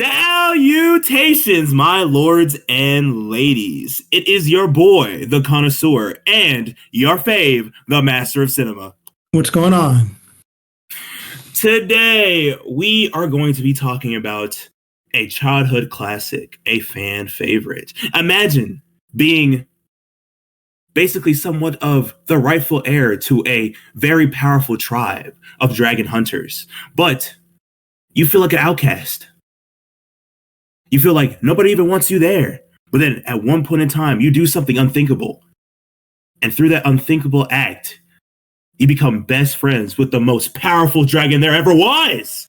Salutations, my lords and ladies. It is your boy, the Connoisseur, and your fave, the Master of Cinema. What's going on? Today, we are going to be talking about a childhood classic, a fan favorite. Imagine being basically somewhat of the rightful heir to a very powerful tribe of dragon hunters, but you feel like an outcast. You feel like nobody even wants you there. But then at one point in time, you do something unthinkable. And through that unthinkable act, you become best friends with the most powerful dragon there ever was.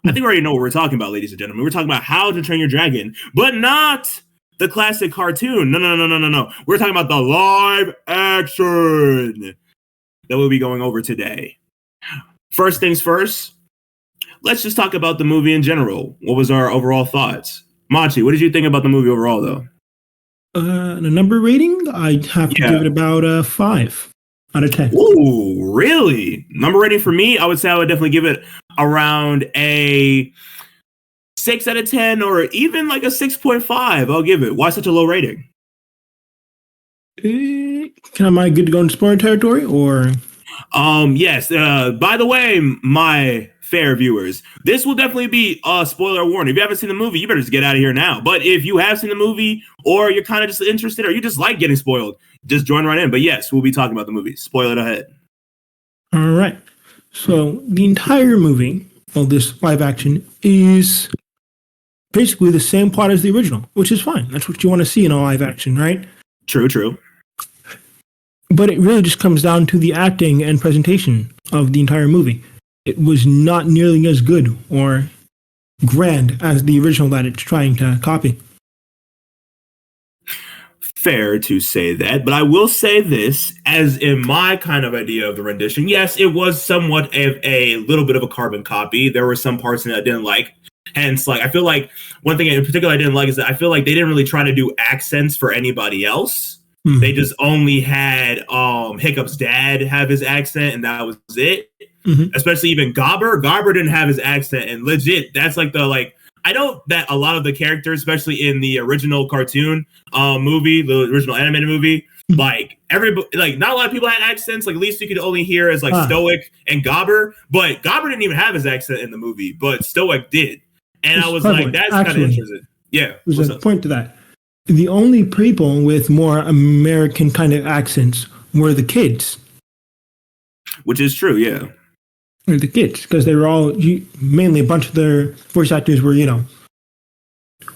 I think we already know what we're talking about, ladies and gentlemen. We're talking about How to Train Your Dragon, but not the classic cartoon. No. We're talking about the live action that we'll be going over today. First things first, let's just talk about the movie in general. What was our overall thoughts? Machi, what did you think about the movie overall, though? The number rating, I'd have to give it about 5 out of 10. Ooh, really? Number rating for me, I would say I would definitely give it around a 6 out of 10 or even like a 6.5. I'll give it. Why such a low rating? Am I good to go into spoiler territory, or? Yes. By the way, my fair viewers, this will definitely be a spoiler warning. If you haven't seen the movie, you better just get out of here now. But if you have seen the movie, or you're kind of just interested, or you just like getting spoiled, just join right in. But yes, we'll be talking about the movie. Spoil it ahead. All right. So the entire movie, well, this live action, is basically the same plot as the original, which is fine. That's what you want to see in a live action, right? True. But it really just comes down to the acting and presentation of the entire movie. It was not nearly as good or grand as the original that it's trying to copy. Fair to say that, but I will say this, as in my kind of idea of the rendition, yes, it was somewhat of a little bit of a carbon copy. There were some parts in it I didn't like. Hence, like, I feel like one thing in particular I didn't like is that I feel like they didn't really try to do accents for anybody else. Mm-hmm. They just only had Hiccup's dad have his accent, and that was it. Mm-hmm. Especially even Gobber. Gobber didn't have his accent, and legit, that's like I know that a lot of the characters, especially in the original cartoon movie, the original animated movie, like everybody, like not a lot of people had accents. Like at least you could only hear as like Stoic and Gobber, but Gobber didn't even have his accent in the movie, but Stoic did, and I was like, that's kind of interesting. Yeah, there's a point to that. The only people with more American kind of accents were the kids, which is true. Yeah. Or the kids, because they were all mainly a bunch of their voice actors were,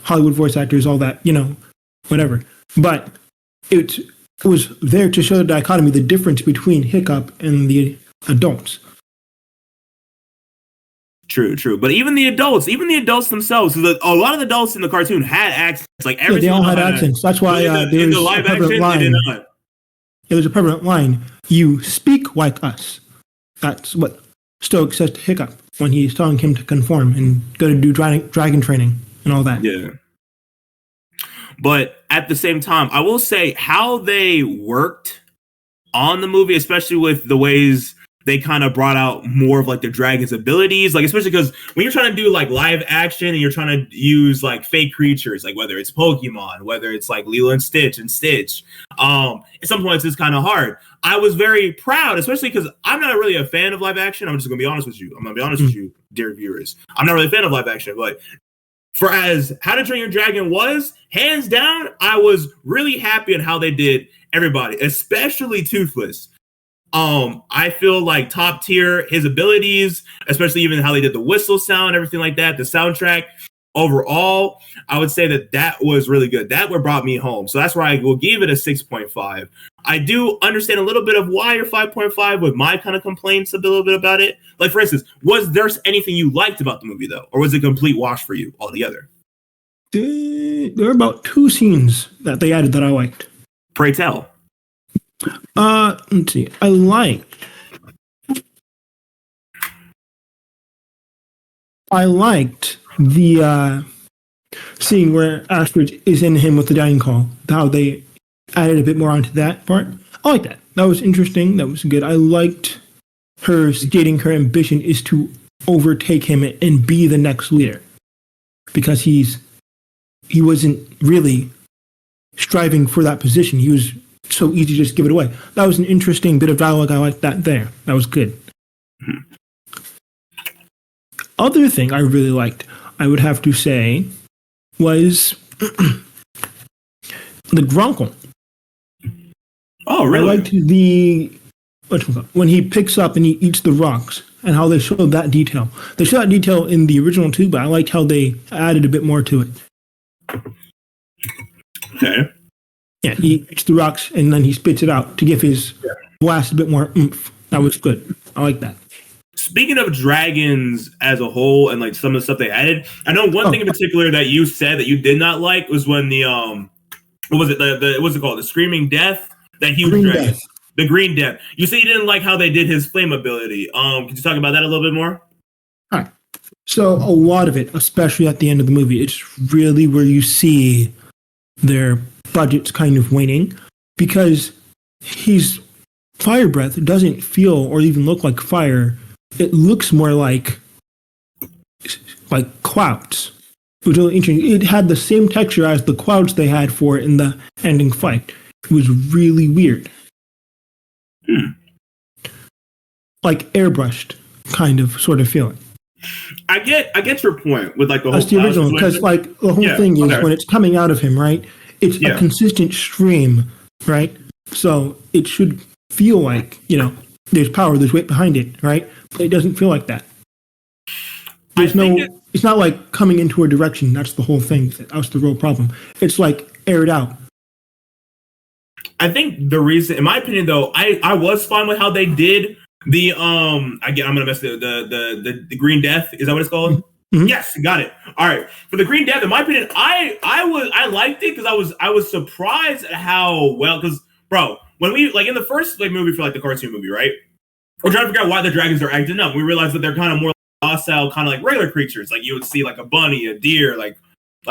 Hollywood voice actors, all that, whatever. But it was there to show the dichotomy, the difference between Hiccup and the adults. True. But even the adults themselves, a lot of the adults in the cartoon had accents. Like they all had accents. That's why there's a prevalent line. It was a prevalent line. You speak like us. That's what Stoic says to Hiccup when he's telling him to conform and go to do dragon training and all that. Yeah. But at the same time, I will say how they worked on the movie, especially with the ways they kind of brought out more of like the dragon's abilities, like especially because when you're trying to do like live action and you're trying to use like fake creatures, like whether it's Pokemon, whether it's like Lilo and Stitch, at some points it's kind of hard. I was very proud, especially because I'm not really a fan of live action. I'm just gonna be honest with you. With you, dear viewers. I'm not really a fan of live action, but for as How to Train Your Dragon was, hands down, I was really happy on how they did everybody, especially Toothless. I feel like top tier, his abilities, especially even how they did the whistle sound, everything like that, the soundtrack. Overall, I would say that was really good. That what brought me home. So that's why I will give it a 6.5. I do understand a little bit of why you're 5.5 with my kind of complaints a little bit about it. Like, for instance, was there anything you liked about the movie, though? Or was it a complete wash for you altogether? There were about 2 scenes that they added that I liked. Pray tell. Let's see. I liked the scene where Astrid is in him with the dying call. How they added a bit more onto that part. I like that. That was interesting. That was good. I liked her stating her ambition is to overtake him and be the next leader. because he wasn't really striving for that position. He was so easy to just give it away. That was an interesting bit of dialogue. I liked that there. That was good. Other thing I really liked, I would have to say, was the Grunkle. Oh, really? I liked when he picks up and he eats the rocks and how they showed that detail. They showed that detail in the original too, but I liked how they added a bit more to it. Okay. Yeah, he eats the rocks and then he spits it out to give his blast a bit more oomph. That was good. I like that. Speaking of dragons as a whole and like some of the stuff they added, I know one thing in particular that you said that you did not like was when the what was it? What's it called? The Screaming Death? That huge Green dragon. Death. The Green Death. You say you didn't like how they did his flame ability. Could you talk about that a little bit more? All right. So a lot of it, especially at the end of the movie, it's really where you see their budgets kind of waning because his fire breath doesn't feel or even look like fire. It looks more like clouds. It was really interesting. It had the same texture as the clouds they had for it in the ending fight. It was really weird. Like airbrushed kind of sort of feeling. I get your point with like the That's whole the original, because like the whole thing is when it's coming out of him, right? It's a consistent stream, right? So it should feel like, there's power, there's weight behind it, right? But it doesn't feel like that. It's not like coming into a direction. That's the whole thing. That's the real problem. It's like aired out. I think the reason, in my opinion, though, I was fine with how they did the I'm gonna mess the Green Death. Is that what it's called? Mm-hmm. Yes, got it. All right. For the Green Death, in my opinion, I liked it because I was surprised at how well, because bro, when we like in the first movie for like the cartoon movie, right? We're trying to figure out why the dragons are acting up. We realize that they're kind of more docile, kind of like regular creatures. Like you would see like a bunny, a deer, like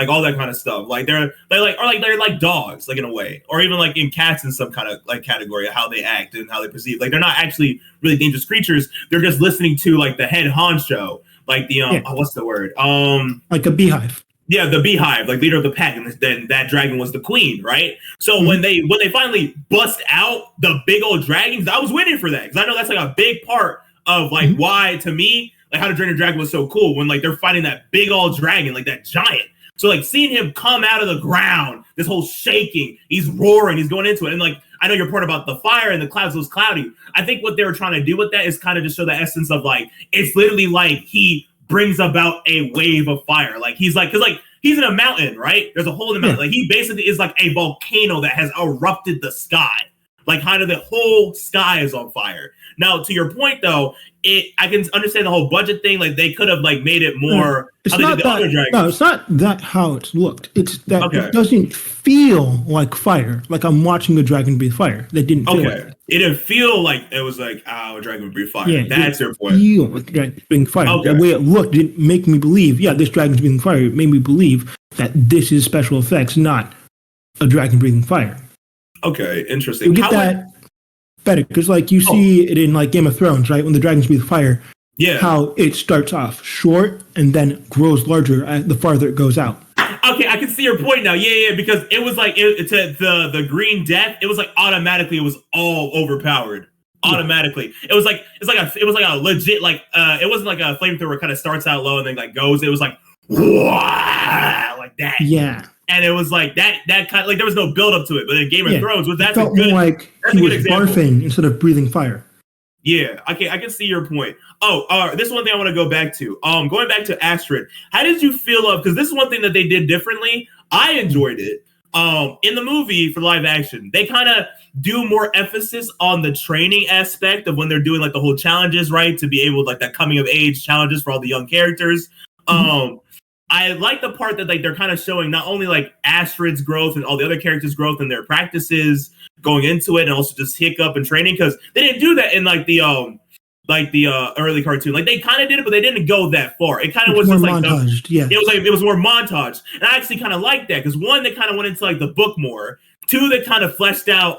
all that kind of stuff. Like they're like dogs, like in a way, or even like in cats in some kind of like category of how they act and how they perceive. Like they're not actually really dangerous creatures. They're just listening to like the head honcho, like the what's the word? Like a beehive. Yeah, the beehive, like leader of the pack, and then that dragon was the queen, right? So when they finally bust out the big old dragons, I was waiting for that because I know that's like a big part of like why to me like How to Train Your Dragon was so cool when like they're fighting that big old dragon, like that giant. So like seeing him come out of the ground, this whole shaking, he's roaring, he's going into it, and like I know your part about the fire and the clouds was cloudy. I think what they were trying to do with that is kind of just show the essence of like it's literally like he brings about a wave of fire. Like he's like, because like he's in a mountain, right? There's a hole in the mountain. Like he basically is like a volcano that has erupted the sky. Like kind of the whole sky is on fire. Now, to your point though, I can understand the whole budget thing. Like they could have like made it more. It's not that. No, it's not that how it's looked. It's that it doesn't feel like fire. Like I'm watching a dragon breathe fire. That didn't feel like that. It didn't feel like it was like a dragon would breathe fire. Yeah, that's your point. Feel like the dragon breathing fire. Okay. The way it looked didn't make me believe. Yeah, this dragon's breathing fire. It made me believe that this is special effects, not a dragon breathing fire. Okay, interesting. You get that better because, like, you see it in like Game of Thrones, right? When the dragons breathe fire, how it starts off short and then grows larger the farther it goes out. Okay, I can see your point now. Yeah, because it was like the Green Death. It was like automatically, it was all overpowered. Automatically, it was like a legit like it wasn't like a flamethrower kind of starts out low and then like goes. It was like like that. Yeah. And it was like that kind of like there was no build up to it. But in Game of Thrones, that's felt more like he was barfing instead of breathing fire. Yeah, I can see your point. This is one thing I want to go back to. Going back to Astrid, how did you feel of? Because this is one thing that they did differently. I enjoyed it. In the movie for live action, they kind of do more emphasis on the training aspect of when they're doing like the whole challenges, right? To be able like that coming of age challenges for all the young characters. I like the part that like they're kind of showing not only like Astrid's growth and all the other characters' growth and their practices going into it, and also just Hiccup and training, because they didn't do that in like the early cartoon. Like they kind of did it, but they didn't go that far. It kind of was just like it was more montage, and I actually kind of like that because one, they kind of went into like the book more. Two, they kind of fleshed out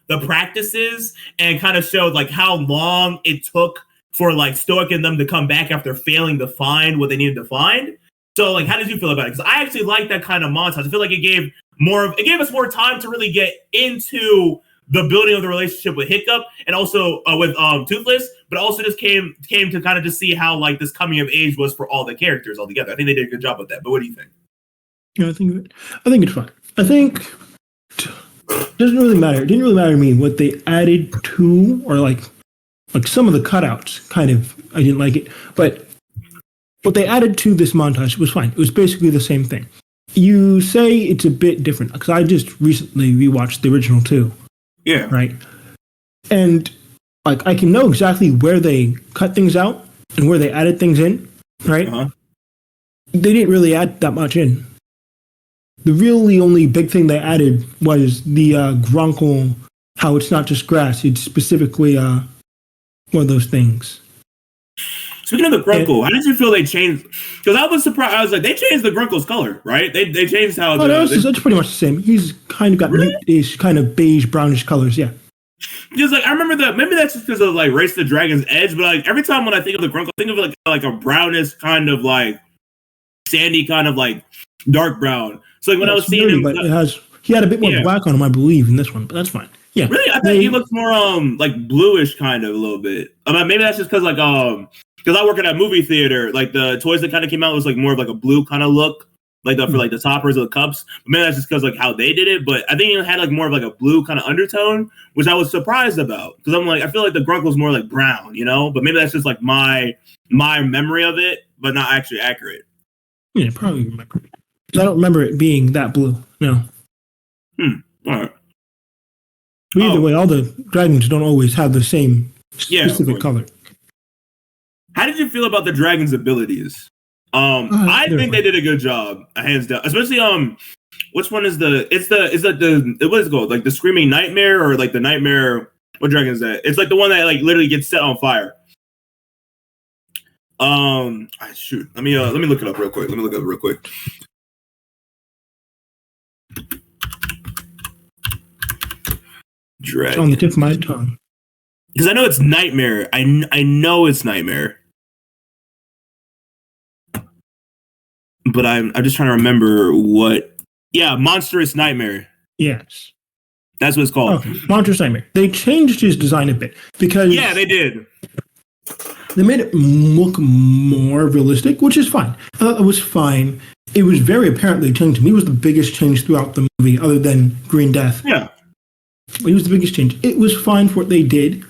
the practices and kind of showed like how long it took for like Stoic and them to come back after failing to find what they needed to find. So, like, how did you feel about it? Because I actually like that kind of montage. I feel like it gave us more time to really get into the building of the relationship with Hiccup and also with Toothless, but also just came to kind of just see how like this coming of age was for all the characters all together. I think they did a good job with that. But what do you think? Yeah, I think it's fine. I think it doesn't really matter. It didn't really matter to me what they added to, or like some of the cutouts. Kind of, I didn't like it, but what they added to this montage was fine. It was basically the same thing. You say it's a bit different because I just recently rewatched the original too. Yeah. Right. And like I can know exactly where they cut things out and where they added things in. Right. Uh-huh. They didn't really add that much in. The really only big thing they added was the Grunkle, how it's not just grass, it's specifically one of those things. Speaking of the Grunkle, how did you feel they changed? Because I was surprised. I was like, they changed the Grunkle's color, right? They changed how. That's pretty much the same. He's kind of got these kind of beige, brownish colors. Yeah. Because like I remember that maybe that's just because of like Race to the Dragon's Edge, but like every time when I think of the Grunkle, I think of like a brownish kind of like sandy kind of like dark brown. So like when I was seeing him, but he had a bit more black on him, I believe, in this one, but that's fine. Yeah. Really, I think he looks more like bluish kind of a little bit. Maybe that's just because like because I work at a movie theater, like the toys that kind of came out was like more of like a blue kind of look, like for like the toppers of the cups. But maybe that's just because like how they did it. But I think it had like more of like a blue kind of undertone, which I was surprised about because I'm like I feel like the Grunkle's more like brown, you know. But maybe that's just like my memory of it, but not actually accurate. Yeah, probably remember. I don't remember it being that blue. No. All right. But either way, all the dragons don't always have the same specific color. How did you feel about the dragon's abilities? I think they did a good job, hands down. Especially which one is what is it called? Like the Screaming Nightmare or like the Nightmare? What dragon is that? It's like the one that like literally gets set on fire. Shoot. Let me look it up real quick. Dragon. It's on the tip of my tongue. Because I know it's Nightmare. I know it's Nightmare. But I'm just trying to remember what. Yeah, Monstrous Nightmare. Yes. That's what it's called. Okay, Monstrous Nightmare. They changed his design a bit because. Yeah, they did. They made it look more realistic, which is fine. I thought it was fine. It was very apparently changed to me. It was the biggest change throughout the movie, other than Green Death. Yeah. It was the biggest change. It was fine for what they did.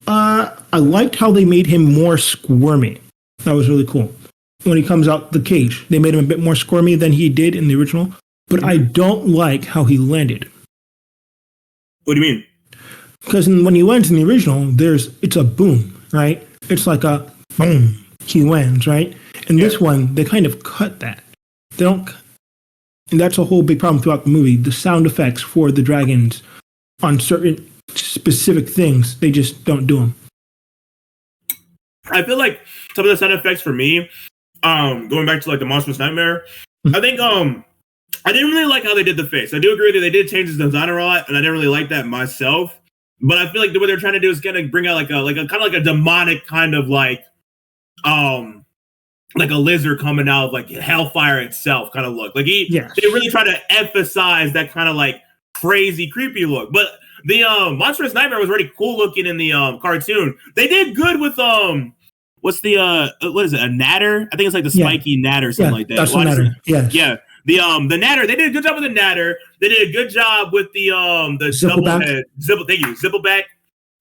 I liked how they made him more squirmy. That was really cool. When he comes out the cage, they made him a bit more squirmy than he did in the original. But I don't like how he landed. What do you mean? Because when he lands in the original, it's a boom, right? It's like a boom. He lands, right? In this one, they kind of cut that. They don't. And that's a whole big problem throughout the movie. The sound effects for the dragons on certain specific things, they just don't do them. I feel like some of the sound effects for me, going back to like the Monstrous Nightmare, I think I didn't really like how they did the face. I do agree that they did change his design a lot, and I didn't really like that myself. But I feel like what they're trying to do is kind of bring out like a kind of like a demonic kind of like a lizard coming out of like hellfire itself kind of look. Like they really try to emphasize that kind of like crazy, creepy look. But the Monstrous Nightmare was already cool looking in the cartoon. They did good with what is it? A natter? I think it's like the spiky natter, something like that. That's the natter. Yeah. The natter. They did a good job with the natter. They did a good job with the double head Zippleback,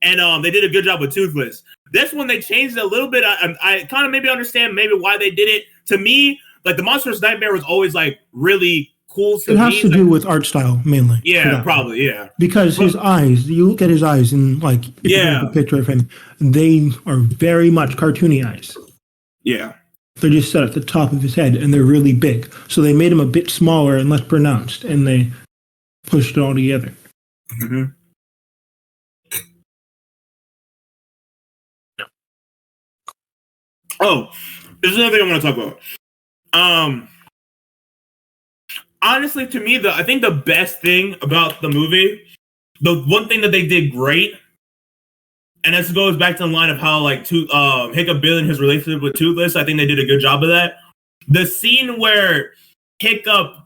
and they did a good job with Toothless. This one they changed it a little bit. I kind of maybe understand maybe why they did it. To me, like the Monstrous Nightmare was always like really cool. It has to do with art style mainly. Yeah, probably. Yeah, because his eyes. You look at his eyes and like if you look at a picture of him, they are very much cartoony eyes. Yeah. They're just set at the top of his head, and they're really big. So they made him a bit smaller and less pronounced, and they pushed it all together. Mm-hmm. Oh, this is another thing I want to talk about. Honestly, to me, I think the best thing about the movie, the one thing that they did great, and this goes back to the line of how like Hiccup building his relationship with Toothless. I think they did a good job of that. the scene where Hiccup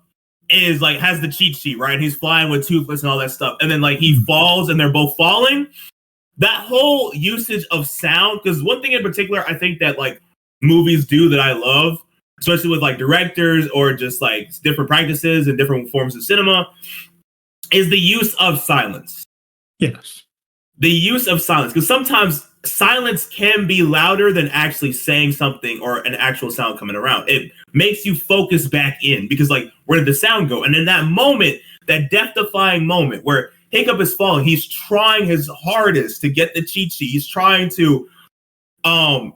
is like has the cheat sheet, right? He's flying with Toothless and all that stuff, and then like he falls and they're both falling. That whole usage of sound, because one thing in particular I think that like movies do that I love, especially with like directors or just like different practices and different forms of cinema, is the use of silence. Yes. The use of silence, because sometimes silence can be louder than actually saying something or an actual sound coming around. It makes you focus back in because like, where did the sound go? And in that moment, that death-defying moment where Hiccup is falling, he's trying his hardest to get the cheat sheet. He's trying to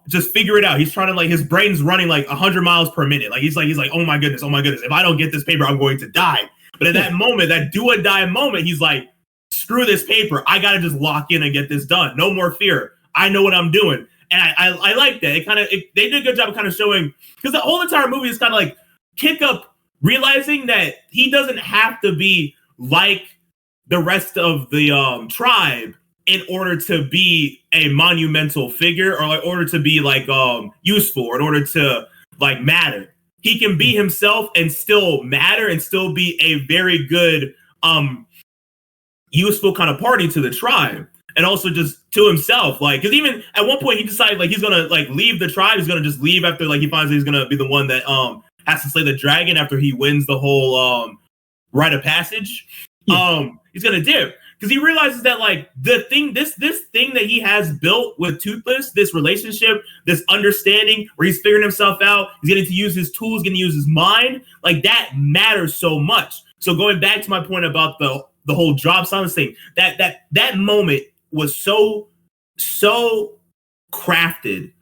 just figure it out. He's trying to like, his brain's running like 100 miles per minute. Like he's like, oh my goodness. If I don't get this paper, I'm going to die. But at that moment, that do or die moment, he's like, screw this paper. I got to just lock in and get this done. No more fear. I know what I'm doing. And I like that. They did a good job of kind of showing, because the whole entire movie is kind of like Hiccup realizing that he doesn't have to be like the rest of the tribe in order to be a monumental figure, or in order to be like useful, or in order to like matter. He can be himself and still matter and still be a very good useful kind of party to the tribe, and also just to himself. Like, because even at one point he decided like he's gonna like leave the tribe. He's gonna just leave after like he finds that he's gonna be the one that has to slay the dragon after he wins the whole rite of passage. He's gonna dip because he realizes that like this thing that he has built with Toothless, this relationship, this understanding where he's figuring himself out, he's getting to use his tools, getting to use his mind, like that matters so much. So going back to my point about the whole drop silence thing, that moment was so crafted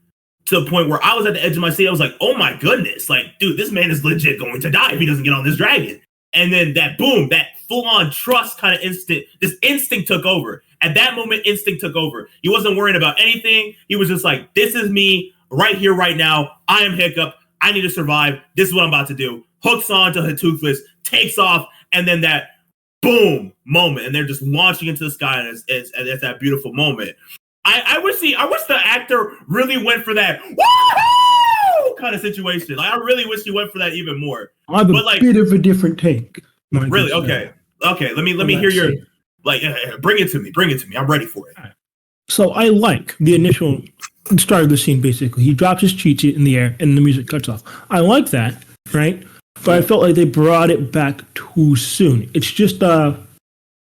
to the point where I was at the edge of my seat. I was like, oh my goodness, like, dude, this man is legit going to die if he doesn't get on this dragon. And then that boom, that full-on trust kind of instinct took over. At that moment, instinct took over. He wasn't worrying about anything. He was just like, this is me right here, right now. I am Hiccup. I need to survive. This is what I'm about to do. Hooks on to Toothless, takes off, and then that boom moment, and they're just launching into the sky, and it's that beautiful moment. I wish the actor really went for that woo kind of situation. Like, I really wish he went for that even more. I have a bit of a different take. Really? Okay. Let me hear your bring it to me. I'm ready for it. So I like the initial start of the scene. Basically, he drops his cheat sheet in the air, and the music cuts off. I like that, right? But I felt like they brought it back too soon. It's just they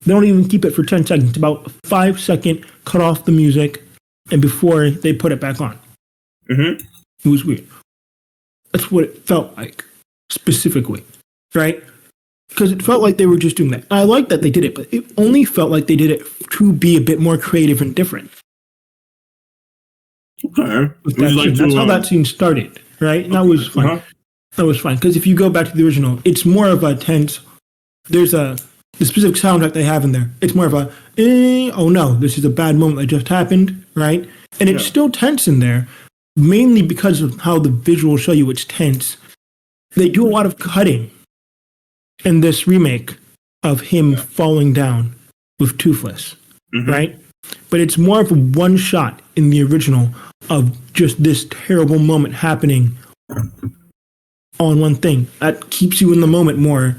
don't even keep it for 10 seconds. It's about a 5-second cut off the music, and before they put it back on. Mm-hmm. It was weird. That's what it felt like, specifically, right? Because it felt like they were just doing that. I like that they did it, but it only felt like they did it to be a bit more creative and different. Okay. That's how that scene started, right? And that was fine. Uh-huh. That was fine. Because if you go back to the original, it's more of a tense. There's the specific soundtrack they have in there. It's more of a, oh no, this is a bad moment that just happened, right? And it's still tense in there, mainly because of how the visuals show you it's tense. They do a lot of cutting in this remake of him falling down with Toothless, right? But it's more of a one shot in the original of just this terrible moment happening on one thing. That keeps you in the moment more,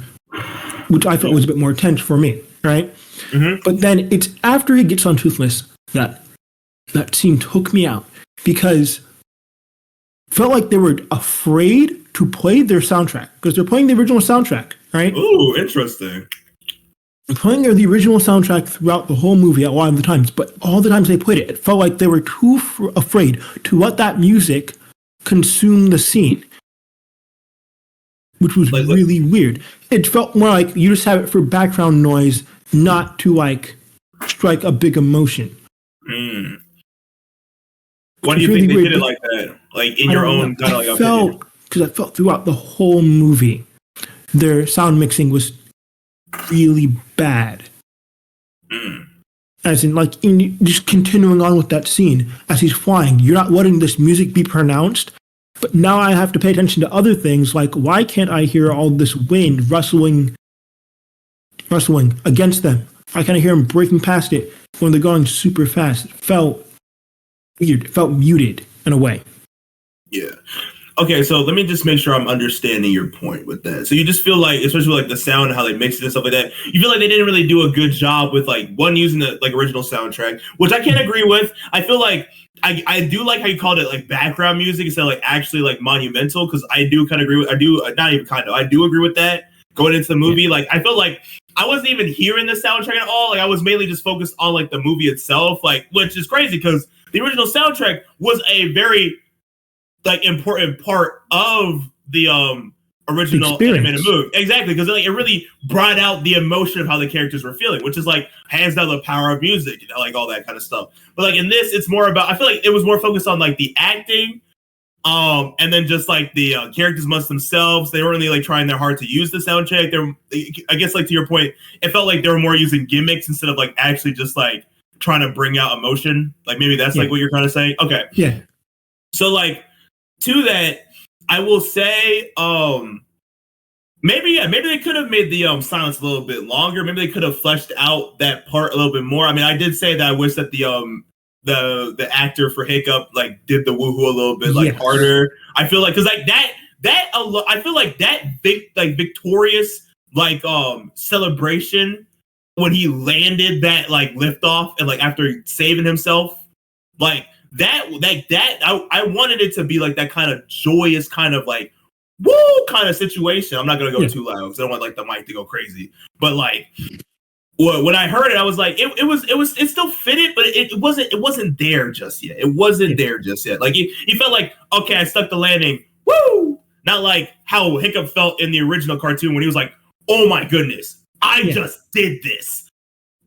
which I thought was a bit more tense for me, right? Mm-hmm. But then it's after he gets on Toothless that scene took me out, because it felt like they were afraid to play their soundtrack, because they're playing the original soundtrack, right? Ooh, interesting. They're playing the original soundtrack throughout the whole movie a lot of the times, but all the times they played it, it felt like they were too afraid to let that music consume the scene, which was really weird. It felt more like you just have it for background noise, not to like strike a big emotion. Mm. Why do you think they did it like that? Like in your own kind of like opinion? Because I felt throughout the whole movie, their sound mixing was really bad. Mm. As in, like, just continuing on with that scene as he's flying, you're not letting this music be pronounced. But now I have to pay attention to other things, like why can't I hear all this wind rustling against them? I kind of hear them breaking past it when they're going super fast. It felt weird. It felt muted in a way. Yeah. Okay, so let me just make sure I'm understanding your point with that. So you just feel like, especially with like the sound and how they mix it and stuff like that, you feel like they didn't really do a good job with like one using the like original soundtrack, which I can't agree with. I feel like I do like how you called it like background music instead of like actually like monumental, because I do kind of agree with I do agree with that going into the movie. Like I felt like I wasn't even hearing the soundtrack at all. Like I was mainly just focused on like the movie itself, like, which is crazy because the original soundtrack was a very like important part of the original animated movie. Exactly, because like it really brought out the emotion of how the characters were feeling, which is like hands down the power of music, you know, like all that kind of stuff. But like in this, it's more about, I feel like it was more focused on like the acting, and then just like the characters amongst themselves. They weren't really like trying their hard to use the soundtrack. I guess like to your point, it felt like they were more using gimmicks instead of like actually just like trying to bring out emotion. Like maybe that's like what you're trying to say. Okay. Yeah. So like, to that, I will say, maybe they could have made the silence a little bit longer. Maybe they could have fleshed out that part a little bit more. I mean, I did say that I wish that the actor for Hiccup like did the woohoo a little bit like harder. I feel like because like I feel like that big like victorious like celebration when he landed that like liftoff and like after saving himself, like. I wanted it to be like that kind of joyous kind of like woo kind of situation. I'm not gonna go too loud because I don't want like the mic to go crazy. But like when I heard it, I was like, it still fitted, but it wasn't there just yet. It wasn't there just yet. Like he felt like, okay, I stuck the landing, woo! Not like how Hiccup felt in the original cartoon when he was like, oh my goodness, I just did this.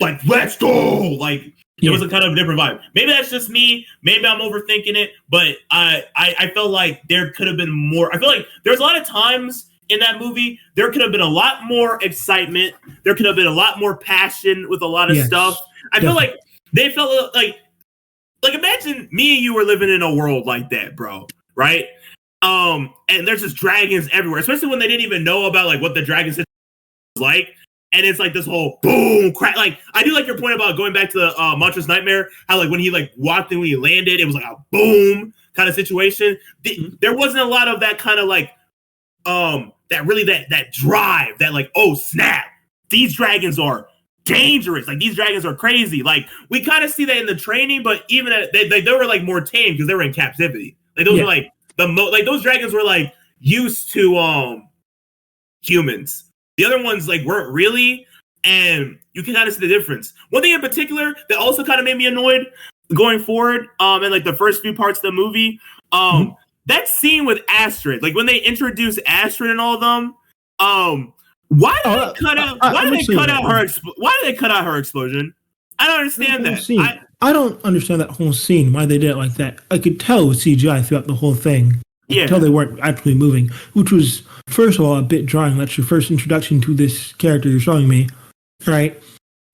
Like, let's go! Like it was a kind of a different vibe. Maybe that's just me. Maybe I'm overthinking it. But I felt like there could have been more. I feel like there's a lot of times in that movie, there could have been a lot more excitement. There could have been a lot more passion with a lot of stuff. I feel like they felt like imagine me and you were living in a world like that, bro. Right? And there's just dragons everywhere, especially when they didn't even know about like what the dragons was like. And it's like this whole boom crack. Like I do like your point about going back to the Monstrous Nightmare. How like when he like walked in, when he landed, it was like a boom kind of situation. There wasn't a lot of that kind of like that drive. That like, oh snap, these dragons are dangerous. Like these dragons are crazy. Like we kind of see that in the training, but even they were like more tame because they were in captivity. Like those were like like those dragons were like used to humans. The other ones like weren't really, and you can kind of see the difference. One thing in particular that also kind of made me annoyed going forward, in like the first few parts of the movie, that scene with Astrid, like when they introduced Astrid and all of them, why did they cut out her explosion? I don't understand that. I don't understand that whole scene, why they did it like that. I could tell it was CGI throughout the whole thing. Until they weren't actually moving, which was, first of all, a bit drawing. That's your first introduction to this character you're showing me, right?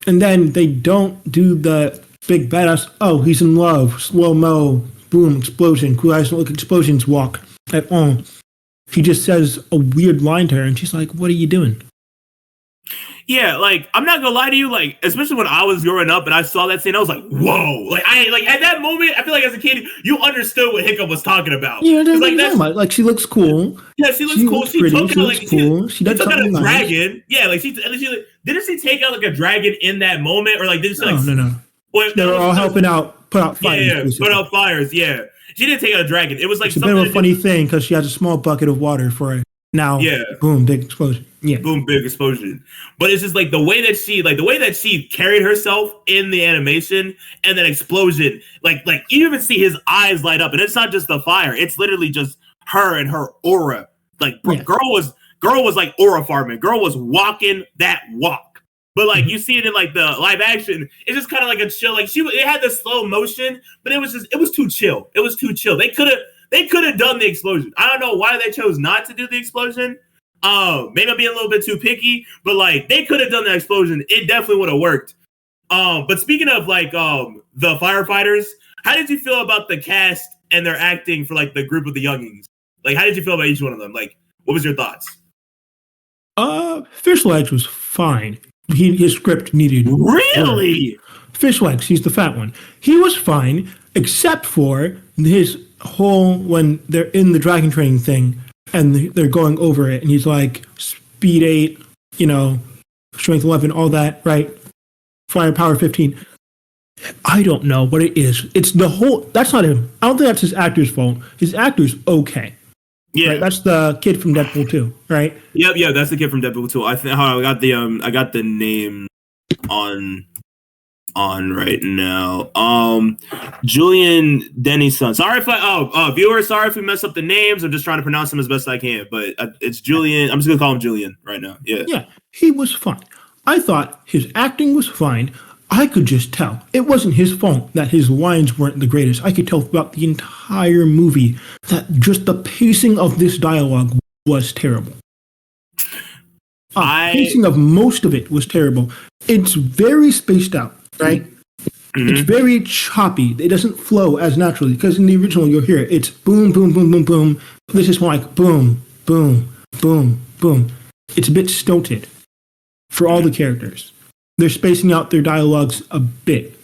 And then they don't do the big badass, oh, he's in love, slow-mo, boom, explosion, cool eyes don't look explosions walk at all. He just says a weird line to her, and she's like, what are you doing? Yeah, like I'm not gonna lie to you, like especially when I was growing up and I saw that scene, I was like, "Whoa!" Like I like at that moment, I feel like as a kid, you understood what Hiccup was talking about. Yeah, like she looks cool. Yeah, she looks cool. She took out like cool. She took out a dragon. Yeah, like she didn't she take out like a dragon in that moment, or like did she like no? Well, they were all helping out, put out fires. Put out fires. Yeah, she didn't take out a dragon. It was like it's a bit of a funny thing because she has a small bucket of water for it. Now, boom, big explosion. Yeah, boom, big explosion. But it's just like the way that she carried herself in the animation and that explosion. Like you even see his eyes light up, and it's not just the fire; it's literally just her and her aura. Like girl was like aura farming. Girl was walking that walk. But like you see it in like the live action, it's just kind of like a chill. Like it had the slow motion, but it was too chill. It was too chill. They could have done the explosion. I don't know why they chose not to do the explosion. Maybe I'm being a little bit too picky, but like they could have done the explosion. It definitely would have worked. But speaking of like the firefighters, how did you feel about the cast and their acting for like the group of the youngins? Like, how did you feel about each one of them? Like, what was your thoughts? Fishlegs was fine. His script needed really. Fishlegs, he's the fat one. He was fine, except for his whole when they're in the dragon training thing and they're going over it, and he's like speed 8, strength 11, all that, right? Firepower 15. I don't know what it is. It's the whole. That's not him. I don't think that's his actor's fault. His actor's okay. Yeah, right? That's the kid from Deadpool 2, right? Yep, that's the kid from Deadpool 2. I think I got the name on right now. Julian Denny's son. Sorry if viewers, sorry if we mess up the names. I'm just trying to pronounce them as best I can, but it's Julian. I'm just gonna call him Julian right now. Yeah, he was fine. I thought his acting was fine. I could just tell. It wasn't his fault that his lines weren't the greatest. I could tell throughout the entire movie that just the pacing of this dialogue was terrible. Pacing of most of it was terrible. It's very spaced out, right? Mm-hmm. It's very choppy. It doesn't flow as naturally, because in the original you'll hear it. It's boom, boom, boom, boom, boom. This is more like boom, boom, boom, boom. It's a bit stilted for all the characters. They're spacing out their dialogues a bit.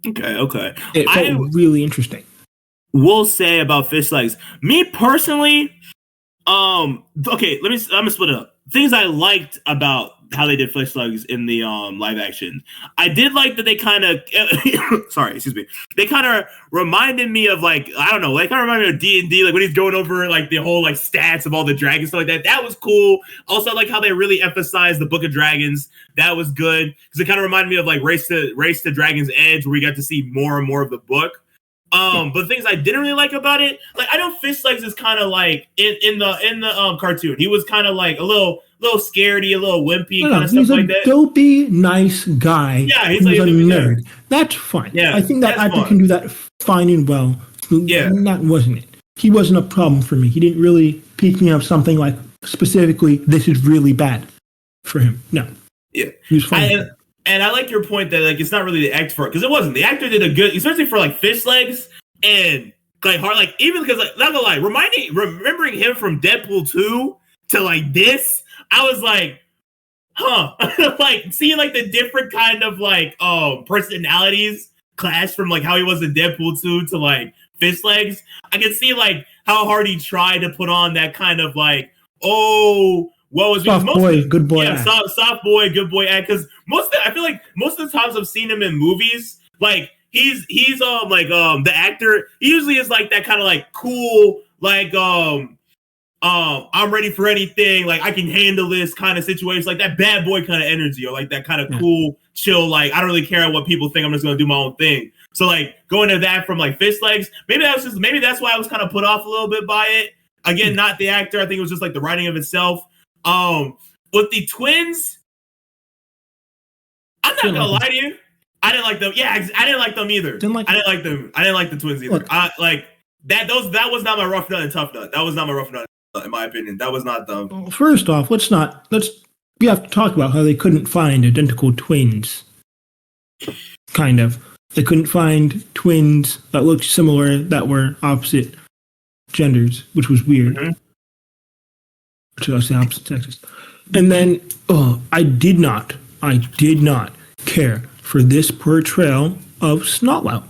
Okay. It felt really interesting. Will say about Fish Legs. Me personally, okay, I'm gonna split it up. Things I liked about how they did Fish Legs in the live action. I did like that they kind of they kind of reminded me of, like, I don't know, like, kind of reminded me of D&D, like when he's going over like the whole like stats of all the dragons, stuff like that. That was cool. Also, I like how they really emphasized the Book of Dragons. That was good because it kind of reminded me of like Race to Dragon's Edge, where we got to see more and more of the book. But the things I didn't really like about it, like, I know Fish Legs is kind of like in the cartoon, he was kind of like a little scaredy, a little wimpy, kind of stuff like that. He's a dopey, nice guy. Yeah, he's like a nerd. That's fine. Yeah, I think that actor can do that fine and well. Yeah, that wasn't it. He wasn't a problem for me. He didn't really pique me up something like specifically, this is really bad for him. No. Yeah, he was fine. And I like your point that, like, it's not really the actor for it, because it wasn't. The actor did a good, especially for like Fish Legs and like hard, like, even because, like, not gonna lie, remembering him from Deadpool 2 to like this, I was like, like seeing like the different kind of like personalities clash from like how he was in Deadpool 2 to like Fish Legs. I could see like how hard he tried to put on that kind of like, soft boy, good boy. Yeah, soft boy, good boy act. Because I feel like most of the times I've seen him in movies, like he's the actor. He usually is like that kind of like cool, like I'm ready for anything, like I can handle this kind of situation, like that bad boy kind of energy, or like that kind of cool, chill, like I don't really care what people think, I'm just gonna do my own thing. So like going to that from like Fish Legs, maybe that's why I was kind of put off a little bit by it. Again, not the actor. I think it was just like the writing of itself. With the twins, I'm not gonna lie to you, I didn't like them. Yeah, I didn't like them either. I didn't like the twins either. Look, like that was not my rough nut and tough nut. That was not my rough nut, in my opinion. That was not them. Well, first off, we have to talk about how they couldn't find identical twins. Kind of. They couldn't find twins that looked similar that were opposite genders, which was weird. Mm-hmm. Which was the opposite sexes. And then, I did not care for this portrayal of Snotlout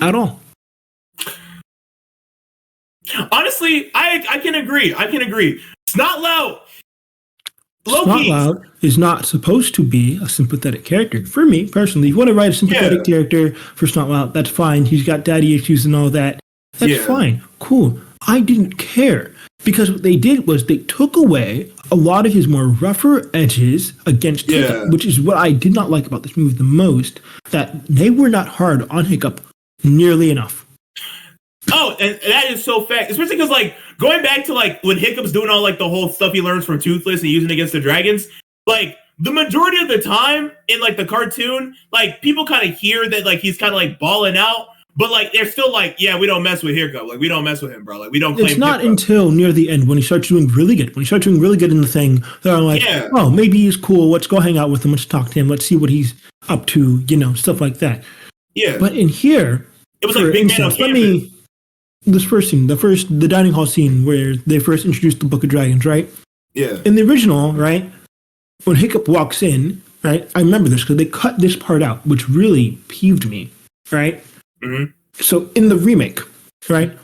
at all. Honestly, I can agree. Snotlout is not supposed to be a sympathetic character. For me, personally, if you want to write a sympathetic character for Snotlout, that's fine. He's got daddy issues and all that. That's fine. Cool. I didn't care. Because what they did was they took away a lot of his more rougher edges against Hiccup, which is what I did not like about this movie the most, that they were not hard on Hiccup nearly enough. Oh, and that is so fact. Especially because, like, going back to, like, when Hiccup's doing all, like, the whole stuff he learns from Toothless and using it against the dragons, like, the majority of the time in, like, the cartoon, like, people kind of hear that, like, he's kind of, like, balling out. But, like, they're still like, yeah, we don't mess with Hiccup. Like, we don't mess with him, bro. Like, we don't claim It's not Hiccup. until near the end when he starts doing really good. When he starts doing really good in the thing, they're like, oh, maybe he's cool. Let's go hang out with him. Let's talk to him. Let's see what he's up to, stuff like that. Yeah. But in here, it was like big man on campus. This first scene, the dining hall scene where they first introduced the Book of Dragons, right? Yeah. In the original, right, when Hiccup walks in, right, I remember this because they cut this part out, which really peeved me, right? Mm-hmm. So in the remake, right?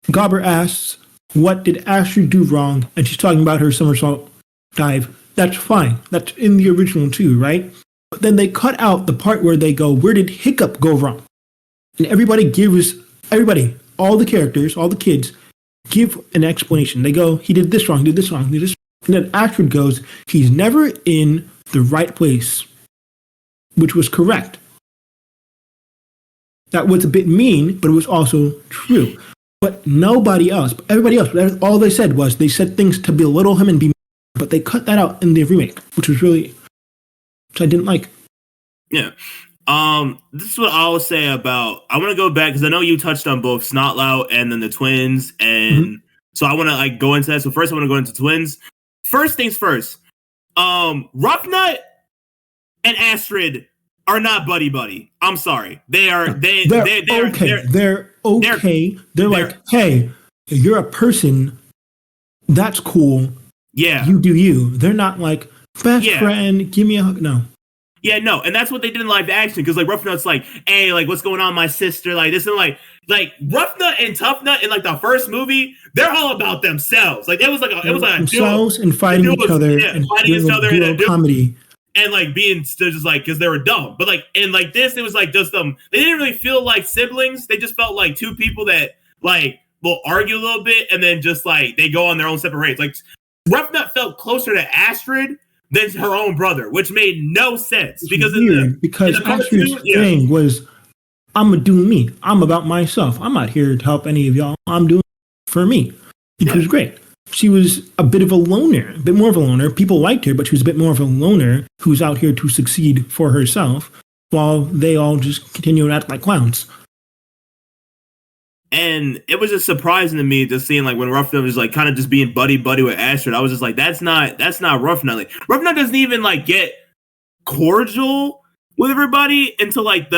Gobber asks, what did Astrid do wrong? And she's talking about her somersault dive. That's fine. That's in the original too, right? But then they cut out the part where they go, where did Hiccup go wrong? And everybody, all the characters, all the kids, give an explanation. They go, he did this wrong, did this wrong, did this wrong. And then Astrid goes, he's never in the right place, which was correct. That was a bit mean, but it was also true. But everybody else, all they said was they said things to belittle him and be mean, but they cut that out in the remake, which I didn't like. Yeah. This is what I'll say about, I want to go back because I know you touched on both Snotlout and then the twins. And so I want to go into that. So first I want to go into twins. First things first, Roughnut and Astrid are not buddy. I'm sorry. They're okay. They're like, hey, you're a person. That's cool. Yeah. You do you. They're not like, best friend, give me a hug. No. Yeah, no. And that's what they did in live action. Because like Roughnut's like, hey, like what's going on, my sister? Like this and like Roughnut and Toughnut in like the first movie, they're all about themselves. Like it was like a themselves and fighting each other and fighting each other in a comedy. And like being just like because they were dumb, but like in like this, it was like just they didn't really feel like siblings. They just felt like two people that like will argue a little bit and then just like they go on their own separate ways. Like Roughnut felt closer to Astrid than her own brother, which made no sense because Astrid's thing was, I'm gonna do me. I'm about myself. I'm not here to help any of y'all. I'm doing it for me, which was great. She was a bit of a loner, a bit more of a loner. People liked her, but she was a bit more of a loner who's out here to succeed for herself, while they all just continue to act like clowns. And it was just surprising to me just seeing like when Roughnut was like kind of just being buddy with Astrid. I was just like, that's not Roughnut. Like, Roughnut doesn't even like get cordial with everybody until like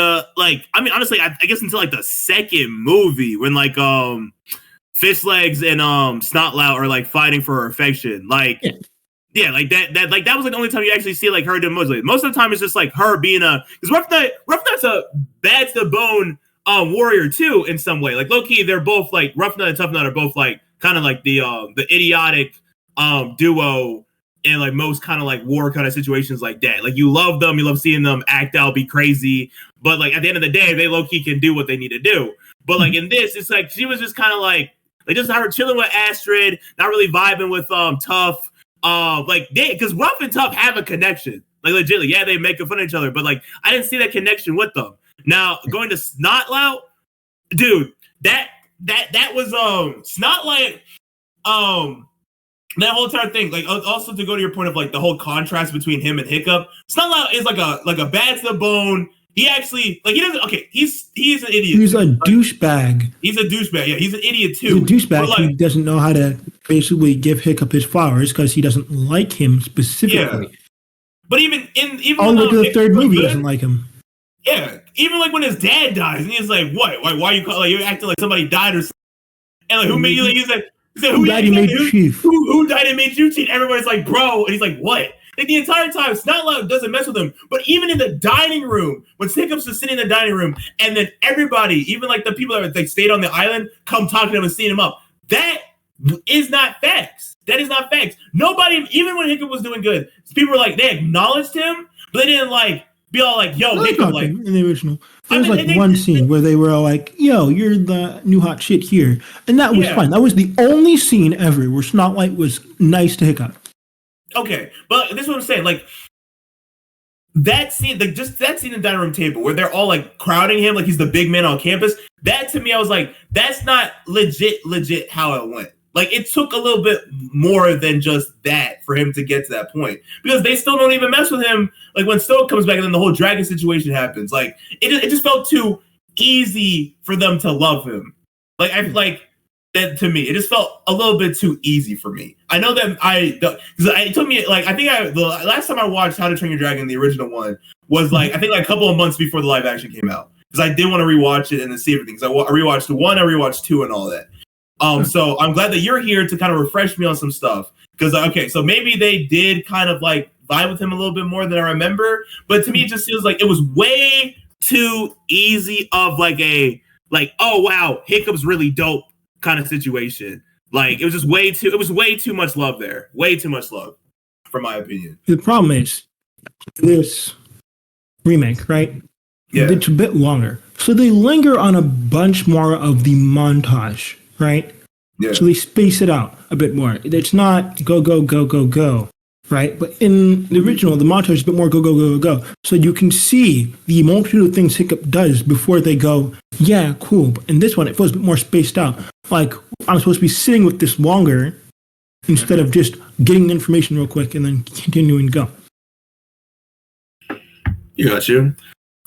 honestly, I guess until like the second movie when like Fishlegs and Snotlout are like fighting for her affection. Like like that was like the only time you actually see like her doing most of the time it's just like her being because Roughnut's a bad to the bone warrior too in some way. Like low key, they're both like Roughnut and Toughnut are both like kind of like the idiotic duo in like most kind of like war kind of situations like that. Like you love them, you love seeing them act out, be crazy, but like at the end of the day, they low key can do what they need to do. But like in this, it's like she was just kind of like just her chilling with Astrid, not really vibing with Tough. Because Rough and Tough have a connection. Like legitimately, yeah, they make fun of each other, but like I didn't see that connection with them. Now going to Snotlout, dude, that was Snotlout, that whole entire thing. Like also to go to your point of like the whole contrast between him and Hiccup, Snotlout is like a bad to the bone. He actually he doesn't. Okay, he's an idiot. He's a douchebag. He's a douchebag. Yeah, he's an idiot too. He's a douchebag who doesn't know how to basically give Hiccup his flowers because he doesn't like him specifically. Yeah. But even all the way to the third movie, he doesn't like him. Yeah, even like when his dad dies, and he's like, "What? Why you call? Like you're acting like somebody died or something?" And like who made you? Like, he's like, "Who died and made you chief? Who died and made you chief?" Everybody's like, "Bro," and he's like, "What?" Like the entire time, Snotlout doesn't mess with him. But even in the dining room, when Hiccup's just sitting in the dining room, and then everybody, even like the people that like stayed on the island, come talk to him and seeing him up. That is not facts. That is not facts. Nobody, even when Hiccup was doing good, people were like, they acknowledged him, but they didn't like be all like, "Yo, Hiccup." Like in the original, there was one scene where they were all like, "Yo, you're the new hot shit here," and that was fine. That was the only scene ever where Snotlight was nice to Hiccup. Okay, but this is what I'm saying. Like that scene, like just that scene in the dining room table where they're all like crowding him, like he's the big man on campus. That to me, I was like, that's not legit how it went. Like it took a little bit more than just that for him to get to that point because they still don't even mess with him. Like when Stoke comes back and then the whole dragon situation happens, like it just felt too easy for them to love him. Like I like. That to me, it just felt a little bit too easy for me. I know that it took me like the last time I watched How to Train Your Dragon, the original one, was like I think like a couple of months before the live action came out because I did want to rewatch it and then see everything. Because I rewatched 1, I rewatched 2, and all that. So I'm glad that you're here to kind of refresh me on some stuff. Because so maybe they did kind of like vibe with him a little bit more than I remember, but to me it just feels like it was way too easy of like a like, oh wow, Hiccup's really dope kind of situation. Like it was just way too much love there. Way too much love, from my opinion. The problem is this remake, right? Yeah. It's a bit longer. So they linger on a bunch more of the montage, right? Yeah. So they space it out a bit more. It's not go, go, go, go, go, right? But in the original, the montage is a bit more go, go, go, go, go. So you can see the multitude of things Hiccup does before they go, yeah, cool. But in this one, it feels a bit more spaced out. Like, I'm supposed to be sitting with this longer instead of just getting the information real quick and then continuing to go. You got you.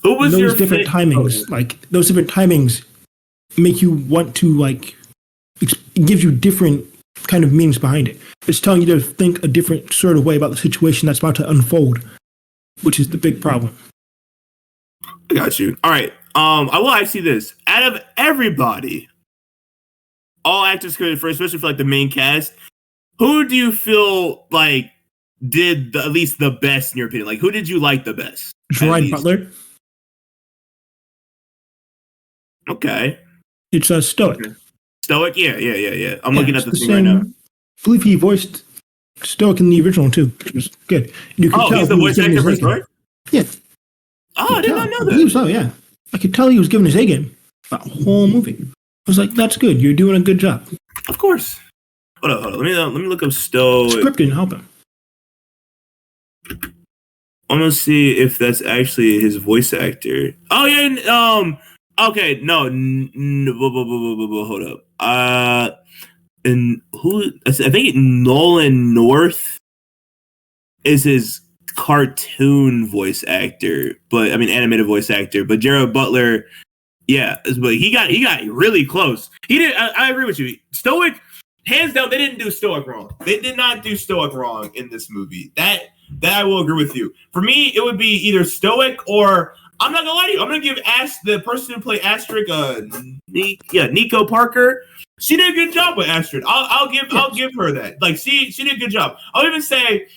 Who was those different timings? Like, those different timings make you want to, like, it gives you different kind of meanings behind it. It's telling you to think a different sort of way about the situation that's about to unfold, which is the big problem. I got you. All right. I will ask you this: out of everybody, all actors credited for, especially for like the main cast, who do you feel like did at least the best in your opinion? Like, who did you like the best? Gerard Butler. Okay. It's Stoic. Okay. Stoic? Yeah. I'm looking at the thing right now. I believe he voiced Stoic in the original too, which was good. You could tell he's the voice actor for Stoic? Yeah. Oh, I did not know that. I believe so, yeah. I could tell he was giving his A game the whole movie. I was like, that's good. You're doing a good job. Of course. Hold on. Let me look up Stoic. The script didn't help him. I'm gonna see if that's actually his voice actor. Oh yeah, okay, no, hold up. And who? I think Nolan North is his cartoon voice actor, but I mean animated voice actor. But Gerard Butler, yeah, but he got really close. He did. I agree with you. Stoic, hands down, they didn't do Stoic wrong. They did not do Stoic wrong in this movie. That I will agree with you. For me, it would be either Stoic or, I'm not gonna lie to you, I'm gonna give the person who played Astrid, Nico Parker. She did a good job with Astrid. I'll give her that. Like she did a good job. I'll even say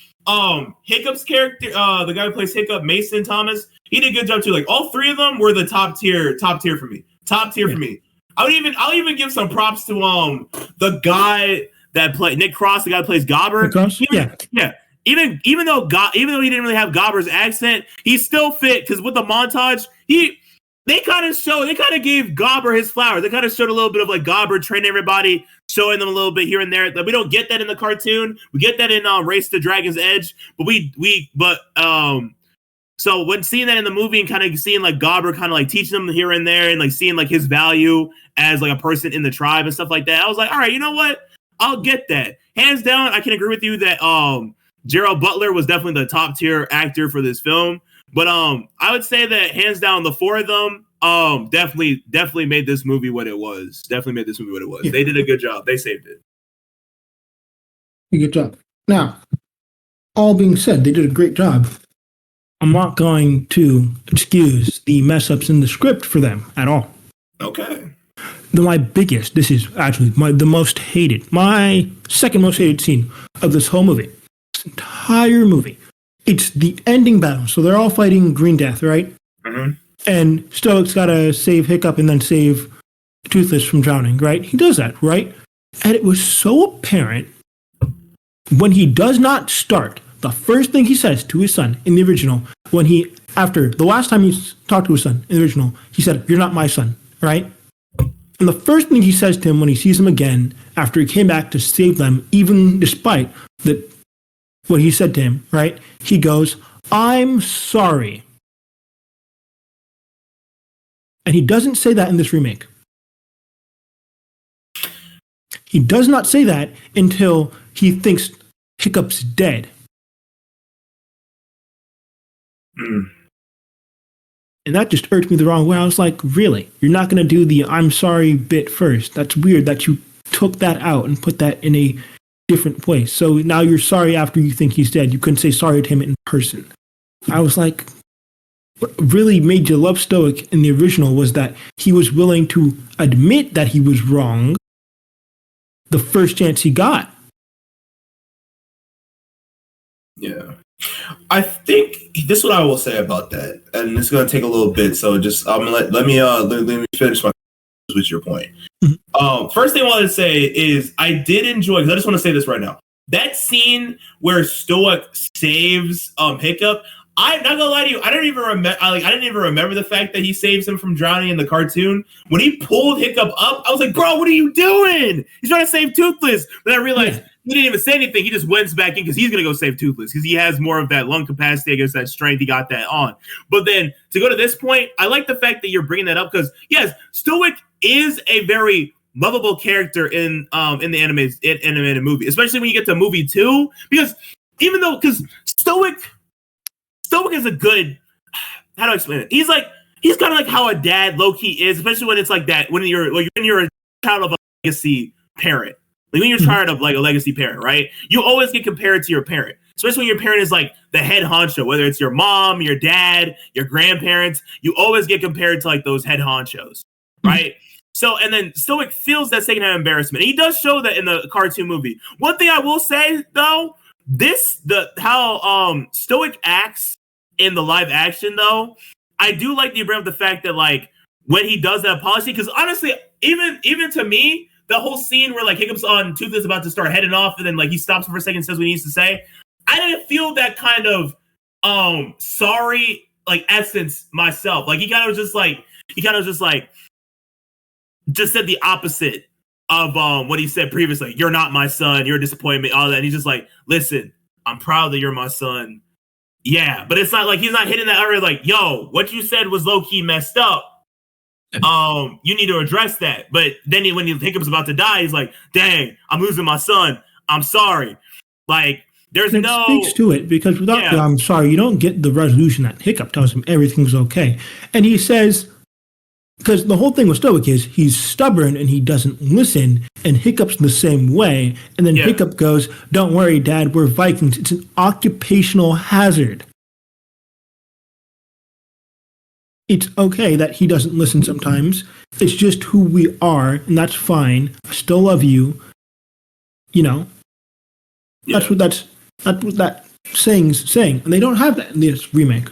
Hiccup's character, the guy who plays Hiccup, Mason Thomas, he did a good job too. Like all three of them were the top tier for me. For me. I'll even give some props to the guy that played Nick Cross, the guy who plays Gobber. Yeah. Even though he didn't really have Gobber's accent, he still fit because with the montage, they kind of gave Gobber his flowers. They kind of showed a little bit of like Gobber training everybody, showing them a little bit here and there. Like, we don't get that in the cartoon. We get that in Race to Dragon's Edge, but so when seeing that in the movie and kind of seeing like Gobber kind of like teaching them here and there and like seeing like his value as like a person in the tribe and stuff like that, I was like, all right, you know what? I'll get that. Hands down, I can agree with you that Gerald Butler was definitely the top tier actor for this film. But I would say that hands down, the four of them definitely made this movie what it was. Yeah. They did a good job. They saved it. Good job. Now, all being said, they did a great job. I'm not going to excuse the mess ups in the script for them at all. Okay. This is actually the most hated, my second most hated scene of this whole movie. This entire movie. It's the ending battle. So they're all fighting Green Death, right? Mm-hmm. And Stoic's got to save Hiccup and then save Toothless from drowning, right? He does that, right? And it was so apparent when he does not start. The first thing he says to his son in the original, after the last time he talked to his son in the original, he said, "You're not my son," right? And the first thing he says to him when he sees him again, after he came back to save them, even despite what he said to him, right? He goes, "I'm sorry." And he doesn't say that in this remake. He does not say that until he thinks Hiccup's dead. Mm. And that just irked me the wrong way. I was like, really? You're not going to do the "I'm sorry" bit first? That's weird that you took that out and put that in a different place. So now you're sorry after you think he's dead. You couldn't say sorry to him in person. I was like, what really made you love Stoic in the original was that he was willing to admit that he was wrong the first chance he got. Yeah. I think this is what I will say about that, and it's going to take a little bit. So just let me finish my was your point. First thing I wanted to say is I did enjoy, because I just want to say this right now. That scene where Stoic saves Hiccup, I'm not gonna lie to you, I didn't even remember the fact that he saves him from drowning in the cartoon. When he pulled Hiccup up, I was like, bro, what are you doing? He's trying to save Toothless. But I realized he didn't even say anything. He just went back in because he's gonna go save Toothless because he has more of that lung capacity, I guess, that strength. He got that on. But then to go to this point, I like the fact that you're bringing that up because yes, Stoic is a very lovable character in the animated movie, especially when you get to movie 2, because Stoic is a good, how do I explain it? He's kind of like how a dad low-key is, especially when it's like that, when you're a child of a legacy parent. Like when you're tired of like a legacy parent, right? You always get compared to your parent, especially when your parent is like the head honcho, whether it's your mom, your dad, your grandparents, you always get compared to like those head honchos, right? So, and then Stoic feels that secondhand embarrassment. He does show that in the cartoon movie. One thing I will say though, how Stoic acts in the live action though, I do like the bring up the fact that like when he does that apology, because honestly, even to me, the whole scene where like Hiccup's on Toothless about to start heading off, and then like he stops for a second and says what he needs to say, I didn't feel that kind of sorry like essence myself. Like he kind of just said the opposite of what he said previously. You're not my son. You're a disappointment. All that. And he's just like, listen, I'm proud that you're my son. Yeah, but it's not like he's not hitting that area like, yo, what you said was low key messed up. You need to address that. But then when Hiccup's about to die, he's like, dang, I'm losing my son. I'm sorry. Like, there's it speaks to it because without the I'm sorry, you don't get the resolution that Hiccup tells him everything's okay. And he says, because the whole thing with Stoic is he's stubborn and he doesn't listen, and Hiccup's the same way. And then Hiccup goes, don't worry, Dad, we're Vikings. It's an occupational hazard. It's okay that he doesn't listen sometimes. It's just who we are, and that's fine. I still love you. You know? Yeah. That's what that saying's saying. And they don't have that in this remake.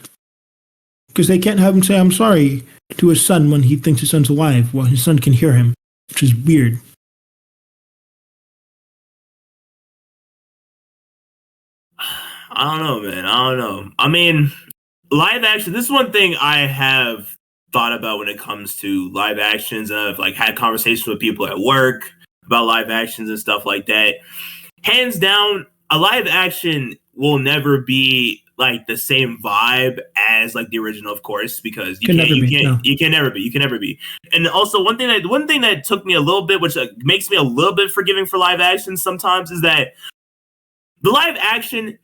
Because they can't have him say, I'm sorry, to his son when he thinks his son's alive, while his son can hear him, which is weird. I don't know, man. I don't know. I mean, live action, this is one thing I have thought about when it comes to live actions. I've like had conversations with people at work about live actions and stuff like that. Hands down, a live action will never be like the same vibe as like the original, of course, because you can never be. And also one thing that took me a little bit, which makes me a little bit forgiving for live action sometimes, is that the live action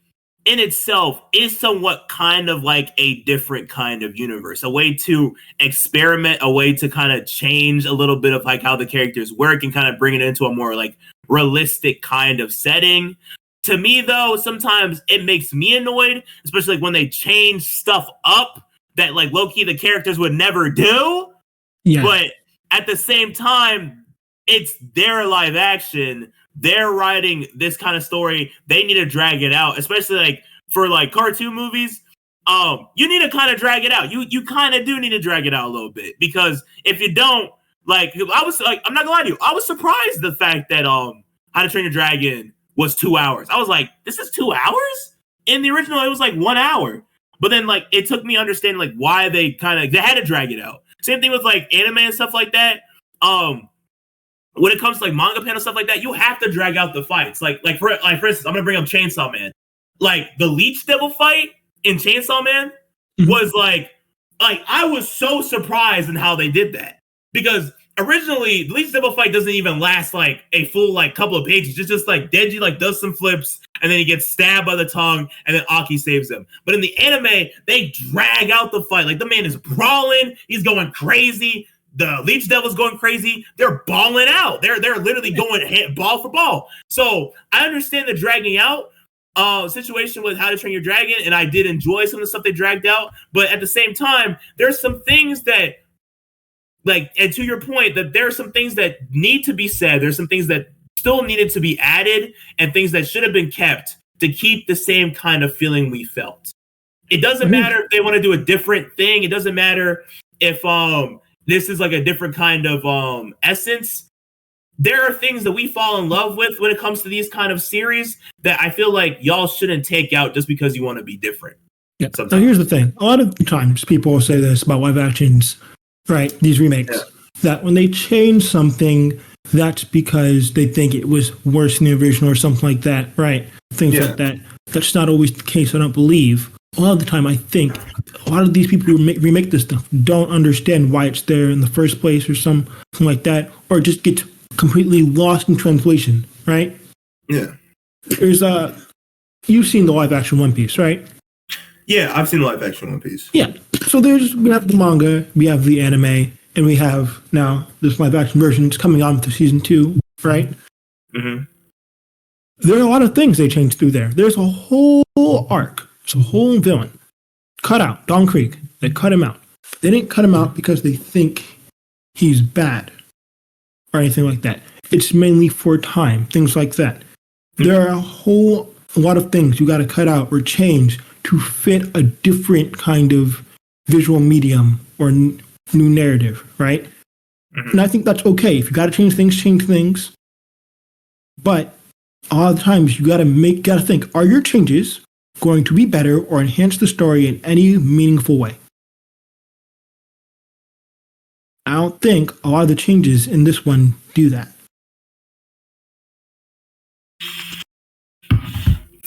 in itself is somewhat kind of like a different kind of universe, a way to experiment, a way to kind of change a little bit of like how the characters work and kind of bring it into a more like realistic kind of setting. To me, though, sometimes it makes me annoyed, especially like when they change stuff up that like low-key the characters would never do. Yeah. But at the same time, it's their live action. They're writing this kind of story. They need to drag it out, especially like for like cartoon movies. You need to kind of drag it out. You kind of do need to drag it out a little bit, because if you don't, like, I was like, I'm not gonna lie to you, I was surprised the fact that How to Train Your Dragon was 2 hours. I was like, this is 2 hours? In the original, it was like 1 hour. But then like it took me understanding like why they had to drag it out. Same thing with like anime and stuff like that. When it comes to like manga panel stuff like that, you have to drag out the fights. Like for instance, I'm gonna bring up Chainsaw Man. Like the Leech Devil fight in Chainsaw Man was like I was so surprised in how they did that, because originally the Leech Devil fight doesn't even last like a full like couple of pages. It's just like Denji like does some flips and then he gets stabbed by the tongue and then Aki saves him. But in the anime, they drag out the fight. Like the man is brawling, he's going crazy. The Leech Devil's going crazy. They're balling out. They're literally going ball for ball. So I understand the dragging out situation with How to Train Your Dragon, and I did enjoy some of the stuff they dragged out. But at the same time, there's some things that, like, and to your point, that there are some things that need to be said. There's some things that still needed to be added, and things that should have been kept to keep the same kind of feeling we felt. It doesn't matter if they want to do a different thing. It doesn't matter if this is like a different kind of essence. There are things that we fall in love with when it comes to these kind of series that I feel like y'all shouldn't take out just because you want to be different. Yeah. Now here's the thing. A lot of times people will say this about live actions, right? These remakes, that when they change something, that's because they think it was worse than the original or something like that, right? Things like that. That's not always the case, I don't believe. A lot of the time, I think a lot of these people who remake this stuff don't understand why it's there in the first place or something like that, or just get completely lost in translation, right? Yeah. There's you've seen the live action One Piece, right? Yeah, I've seen the live action One Piece. Yeah. So we have the manga, we have the anime, and we have now this live action version. It's coming on to season 2, right? Mm-hmm. There are a lot of things they changed through there. There's a whole arc. It's a whole villain cut out. Don Krieg. They cut him out. They didn't cut him out because they think he's bad or anything like that. It's mainly for time, things like that. Mm-hmm. There are a lot of things you got to cut out or change to fit a different kind of visual medium or new narrative, right? Mm-hmm. And I think that's okay. If you got to change things. But a lot of times you got to think, are your changes going to be better or enhance the story in any meaningful way? I don't think a lot of the changes in this one do that.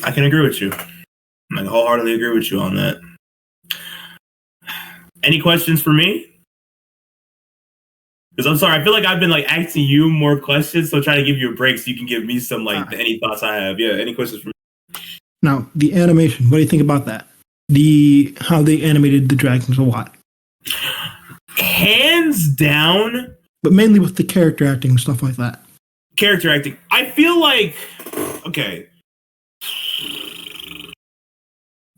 I can agree with you. I wholeheartedly agree with you on that. Any questions for me? Because I'm sorry, I feel like I've been like asking you more questions, so trying to give you a break so you can give me some any thoughts I have. Yeah, any questions for me? Now, the animation, what do you think about that? How they animated the dragons a lot. Hands down. But mainly with the character acting and stuff like that. Character acting. I feel like, okay.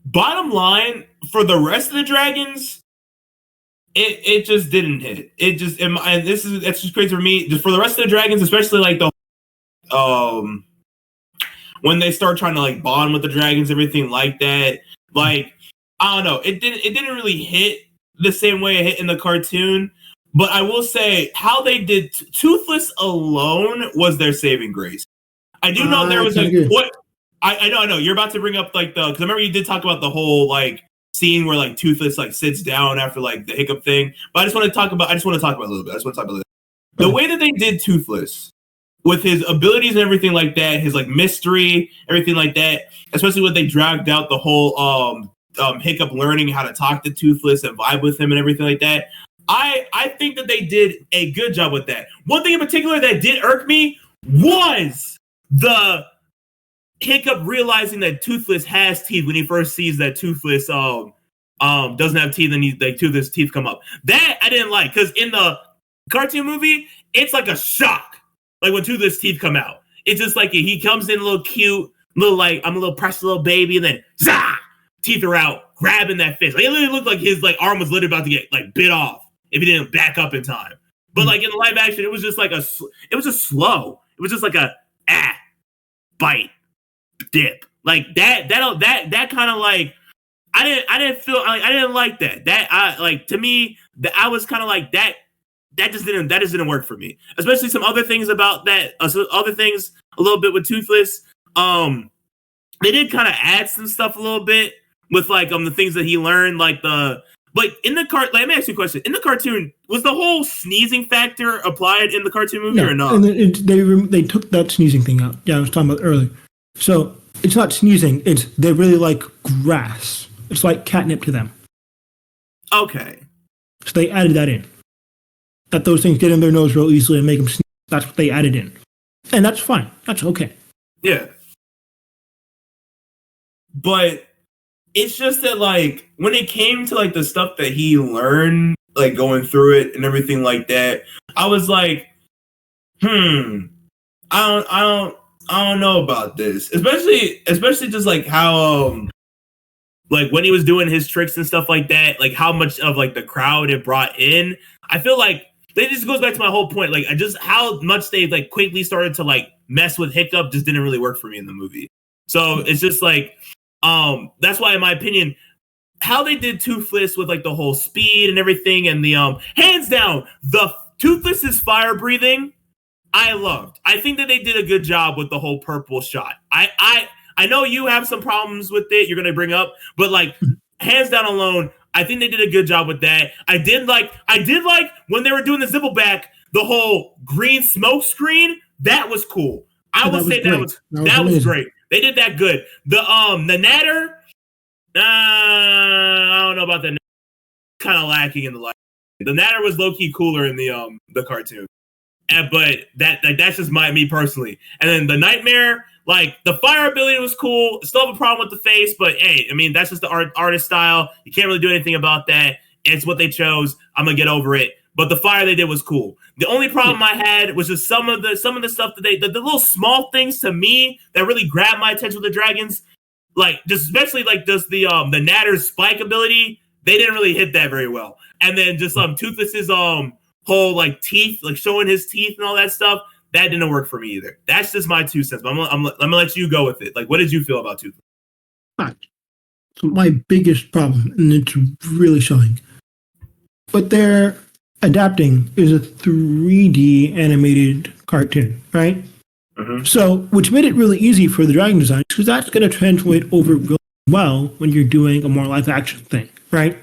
Bottom line, for the rest of the dragons, it just didn't hit. It just, and it's just crazy for me. Just for the rest of the dragons, especially like the when they start trying to like bond with the dragons, everything like that. Like, I don't know. It didn't really hit the same way it hit in the cartoon. But I will say how they did Toothless alone was their saving grace. I do know there was like what I know. You're about to bring up like because I remember you did talk about the whole like scene where like Toothless like sits down after like the hiccup thing. But I just want to talk about a little bit. The way that they did Toothless with his abilities and everything like that, his like mystery, everything like that, especially when they dragged out the whole Hiccup learning how to talk to Toothless and vibe with him and everything like that. I think that they did a good job with that. One thing in particular that did irk me was the Hiccup realizing that Toothless has teeth when he first sees that Toothless doesn't have teeth and Toothless teeth come up. That I didn't like because in the cartoon movie, it's like a shock. Like when Toothless teeth come out. It's just like he comes in a little cute, little like I'm a little precious little baby, and then zah! Teeth are out, grabbing that fist. Like it literally looked like his like arm was literally about to get like bit off if he didn't back up in time. But like in the live action, it was just like it was just slow. It was just like a bite, dip. Like that kind of like I didn't like that. To me, that I was kind of like that just didn't work for me. Especially some other things about that, other things a little bit with Toothless. They did kind of add some stuff a little bit with like the things that he learned, like in the let me ask you a question. In the cartoon, was the whole sneezing factor applied in the cartoon movie or not? And they took that sneezing thing out. Yeah, I was talking about earlier. So it's not sneezing. It's they really like grass. It's like catnip to them. Okay. So they added that in. That those things get in their nose real easily and make them sneeze. That's what they added in. And that's fine. That's okay. Yeah. But it's just that, like, when it came to, like, the stuff that he learned, like, going through it and everything like that, I was like, I don't know about this. Especially just, like, how, like, when he was doing his tricks and stuff like that, like, how much of, like, the crowd it brought in. I feel like it just goes back to my whole point. Like, how much they, like, quickly started to, like, mess with Hiccup just didn't really work for me in the movie. So it's just, like, that's why, in my opinion, how they did Toothless with like the whole speed and everything, and the hands down, the Toothless's fire breathing, I loved. I think that they did a good job with the whole purple shot. I know you have some problems with it. You're gonna bring up, but like hands down alone, I think they did a good job with that. I did like when they were doing the Zippleback, the whole green smoke screen. That was cool. I would say that was great. They did that good. The Natter. I don't know about the kind of lacking in the light. The Natter was low key cooler in the cartoon, but that's just me personally. And then the Nightmare, like the fire ability was cool. Still have a problem with the face, but hey, I mean that's just the artist style. You can't really do anything about that. It's what they chose. I'm gonna get over it. But the fire they did was cool. The only problem I had was just some of the stuff that the little small things to me that really grabbed my attention with the dragons. Like, just especially like just the Natter's spike ability, they didn't really hit that very well. And then just Toothless's whole like teeth, like showing his teeth and all that stuff, that didn't work for me either. That's just my 2 cents. But I'm gonna let you go with it. Like, what did you feel about Toothless? So my biggest problem, and it's really showing, but they're adapting is a 3D animated cartoon, right? Mm-hmm. So, which made it really easy for the dragon design, because that's going to translate over really well when you're doing a more live action thing, right?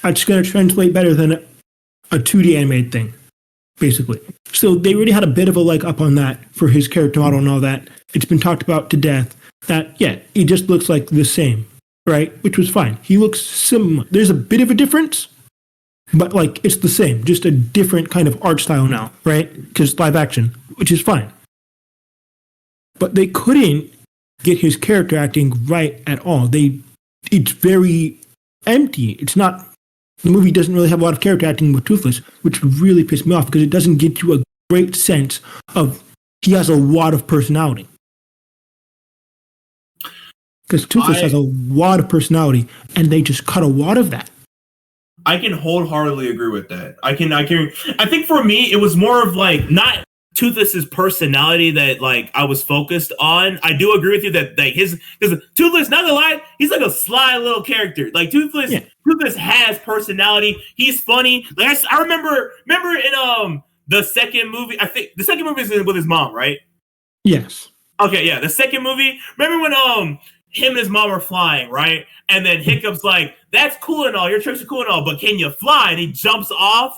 That's going to translate better than a 2D animated thing, basically. So they really had a bit of a leg up on that for his character model and all that. It's been talked about to death that, yeah, he just looks like the same, right? Which was fine. He looks similar. There's a bit of a difference, but like it's the same, just a different kind of art style now, right? Because live action, which is fine. But they couldn't get his character acting right at all. It's very empty. It's not, the movie doesn't really have a lot of character acting with Toothless, which really pissed me off because it doesn't get you a great sense of he has a lot of personality. Because Toothless has a lot of personality, and they just cut a lot of that. I can wholeheartedly agree with that. I think for me, it was more of like not Toothless's personality that like I was focused on. I do agree with you that like because Toothless, not gonna lie, he's like a sly little character. Like Toothless has personality. He's funny. Like I remember in the second movie. I think the second movie is with his mom, right? Yes. Okay, yeah. The second movie. Remember when him and his mom are flying, right? And then Hiccup's like, "That's cool and all. Your tricks are cool and all, but can you fly?" And he jumps off,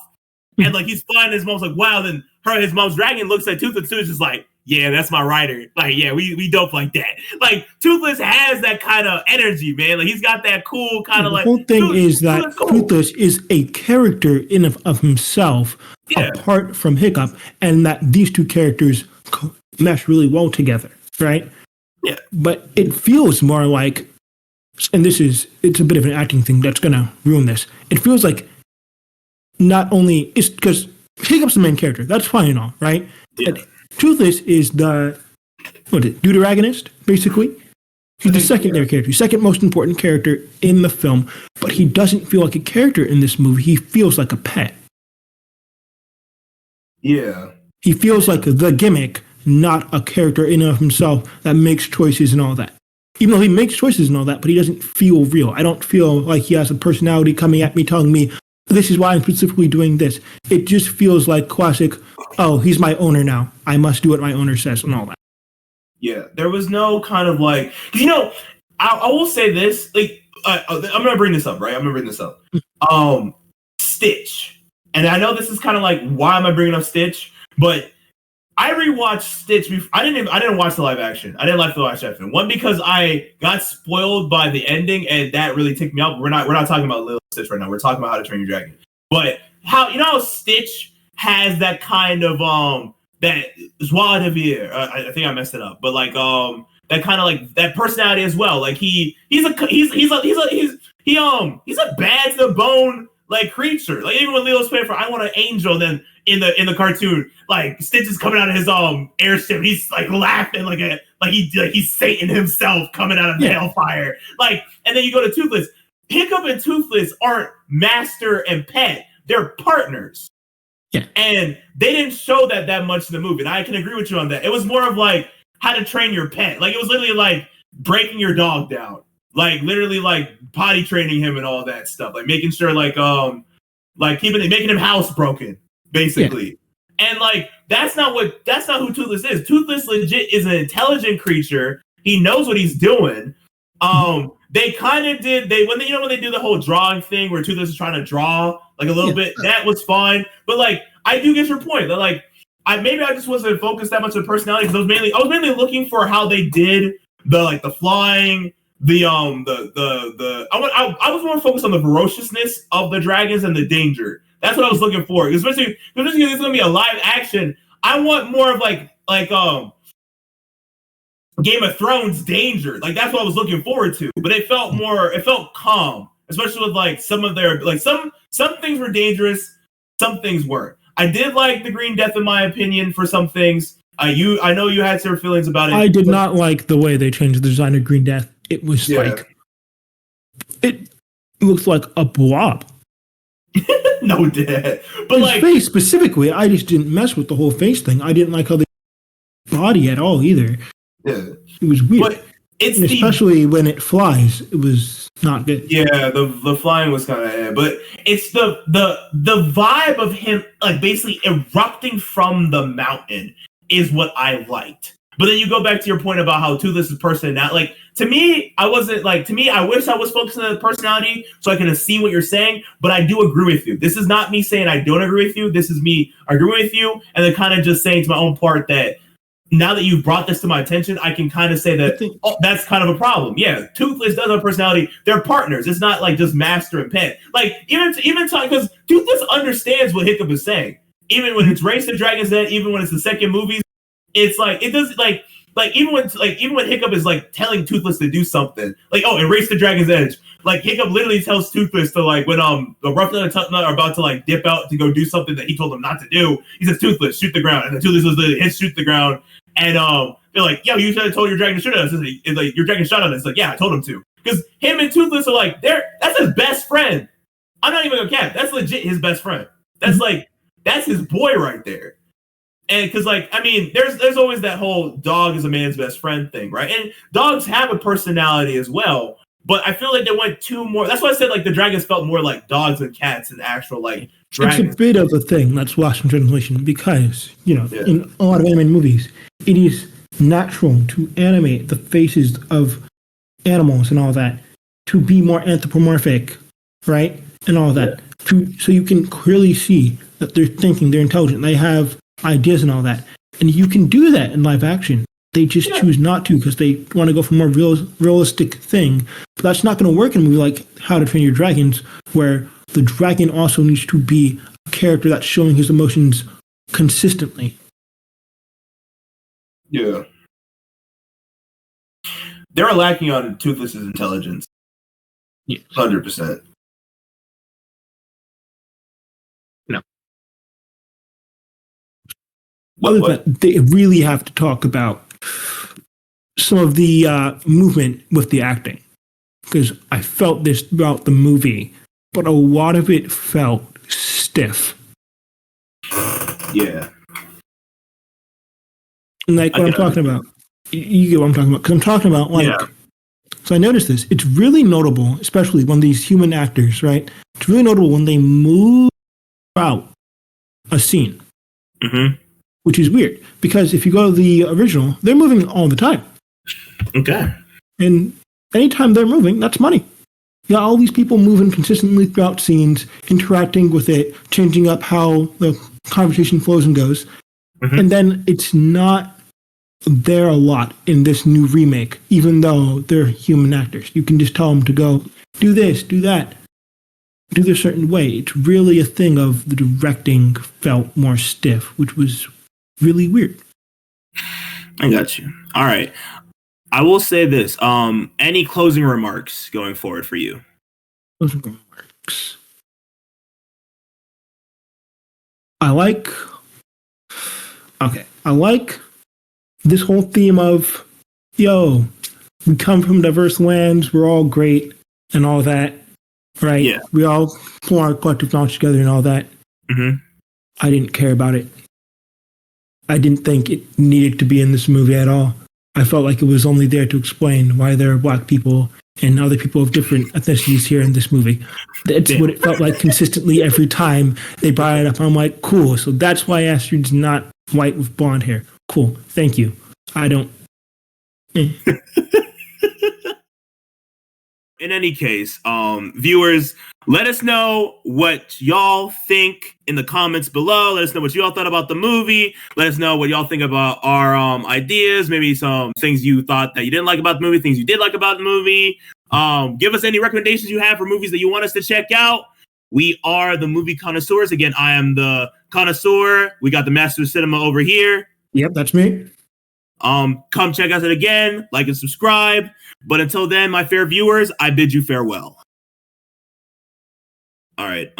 and like he's flying. And his mom's like, "Wow." Then his mom's dragon looks at Toothless too. Is just like, "Yeah, that's my rider. Like, yeah, we dope like that." Like Toothless has that kind of energy, man. Like he's got that cool kind of like. The whole thing is that Toothless is a character in of himself, apart from Hiccup, and that these two characters mesh really well together, right? Yeah. But it feels more like, and it's a bit of an acting thing that's gonna ruin this. It feels like not only it's because Hiccup's the main character, that's fine and all, right? Yeah. But Toothless is the deuteragonist, basically. He's the secondary character, second most important character in the film, but he doesn't feel like a character in this movie. He feels like a pet. Yeah. He feels like the gimmick, not a character in and of himself that makes choices and all that. Even though he makes choices and all that, but he doesn't feel real. I don't feel like he has a personality coming at me telling me, this is why I'm specifically doing this. It just feels like classic, oh, he's my owner now. I must do what my owner says and all that. Yeah, there was no kind of like, because, I will say this, like, I'm going to bring this up, right? I'm going to bring this up. Stitch. And I know this is kind of like, why am I bringing up Stitch? But I rewatched Stitch before. I didn't watch the live action. I didn't like the live action. One, because I got spoiled by the ending, and that really ticked me off. We're not talking about Lilo Stitch right now. We're talking about How to Train Your Dragon. But how Stitch has that kind of that joie de vivre. I think I messed it up, but like that kind of like that personality as well. Like he's a bad to the bone like creature. Like even when Leo's playing for I Want an Angel, then in the cartoon, like Stitch is coming out of his airship, he's like laughing like he's Satan himself coming out of the hellfire. Like, and then you go to Toothless. Hiccup and Toothless aren't master and pet; they're partners. Yeah, and they didn't show that much in the movie. And I can agree with you on that. It was more of like How to Train Your Pet. Like it was literally like breaking your dog down. like literally like potty training him and all that stuff, like making sure like making him housebroken, basically. Yeah. And like that's not who Toothless is. Toothless legit is an intelligent creature. He knows what he's doing. They kind of did when they do the whole drawing thing where Toothless is trying to draw like a little bit, that was fine. But like I do get your point that like I just wasn't focused that much on personality, because I was mainly looking for how they did the flying, I was more focused on the ferociousness of the dragons and the danger. That's what I was looking for. Especially because it's gonna be a live action. I want more of like Game of Thrones danger. Like that's what I was looking forward to. But it felt calm, especially with like some of their like some things were dangerous, some things weren't. I did like the Green Death in my opinion for some things. I know you had certain feelings about it. I did not like the way they changed the design of Green Death. It was like it looks like a blob. No, it did. But his like face specifically, I just didn't mess with the whole face thing. I didn't like how they body at all either. Yeah, it was weird. But especially when it flies, it was not good. Yeah, the flying was kind of but it's the vibe of him like basically erupting from the mountain is what I liked. But then you go back to your point about how Toothless' personality, like to me, I wish I was focusing on the personality so I can see what you're saying, but I do agree with you. This is not me saying I don't agree with you. This is me agreeing with you and then kind of just saying to my own part that now that you've brought this to my attention, I can kind of say that that's kind of a problem. Yeah, Toothless does have a personality. They're partners. It's not like just master and pet. Like even talking, because Toothless understands what Hiccup is saying. Even when it's Race to Dragon's Den, even when it's the second movie, it's like it does like even when Hiccup is like telling Toothless to do something, like and Race to Dragon's Edge, like Hiccup literally tells Toothless to like when the Rufflet and Tutnut are about to like dip out to go do something that he told them not to do, he says Toothless shoot the ground, and then Toothless was literally shoot the ground. And they're like, yo, you should have told your dragon to shoot at us. It's like, your dragon shot at us. Like, yeah, I told him to. Because him and Toothless are like, that's his best friend. I'm not even gonna cap. That's legit his best friend. That's like, that's his boy right there. And because like, I mean, there's always that whole dog is a man's best friend thing, right? And dogs have a personality as well. But I feel like they went too more. That's why I said like the dragons felt more like dogs and cats and actual like dragons. It's a bit of a thing that's lost in translation because, in a lot of anime movies, it is natural to animate the faces of animals and all that to be more anthropomorphic, right? And all that. So you can clearly see that they're thinking, they're intelligent, they have ideas and all that. And you can do that in live action. They just choose not to because they want to go for a more realistic thing. But that's not going to work in a movie like How to Train Your Dragons, where the dragon also needs to be a character that's showing his emotions consistently. Yeah. They were lacking on Toothless's intelligence. Yeah. 100%. No. What? They really have to talk about some of the movement with the acting. Because I felt this throughout the movie, but a lot of it felt stiff. Yeah. Like what I'm talking about. You get what I'm talking about. Because I'm talking about so I noticed this. It's really notable, especially when these human actors, right? It's really notable when they move out a scene. Mm-hmm. Which is weird. Because if you go to the original, they're moving all the time. Okay. And anytime they're moving, that's money. You got all these people moving consistently throughout scenes, interacting with it, changing up how the conversation flows and goes. Mm-hmm. And then it's not there a lot in this new remake, even though they're human actors. You can just tell them to go, do this, do that, do this certain way. It's really a thing of the directing felt more stiff, which was really weird. I got you. All right. I will say this. Any closing remarks going forward for you? Closing remarks. I like this whole theme of, we come from diverse lands, we're all great and all that, right? Yeah. We all pull our collective knowledge together and all that. Mm-hmm. I didn't care about it. I didn't think it needed to be in this movie at all. I felt like it was only there to explain why there are black people and other people of different ethnicities here in this movie. That's what it felt like consistently every time they brought it up. I'm like, cool. So that's why Astrid's not white with blonde hair. Cool. Thank you. I don't. In any case, viewers, let us know what y'all think in the comments below. Let us know what y'all thought about the movie. Let us know what y'all think about our ideas. Maybe some things you thought that you didn't like about the movie, things you did like about the movie. Give us any recommendations you have for movies that you want us to check out. We are the movie connoisseurs. Again, I am the connoisseur. We got the master of cinema over here. Yep, that's me. Come check us out again, like and subscribe. But until then, my fair viewers, I bid you farewell. All right.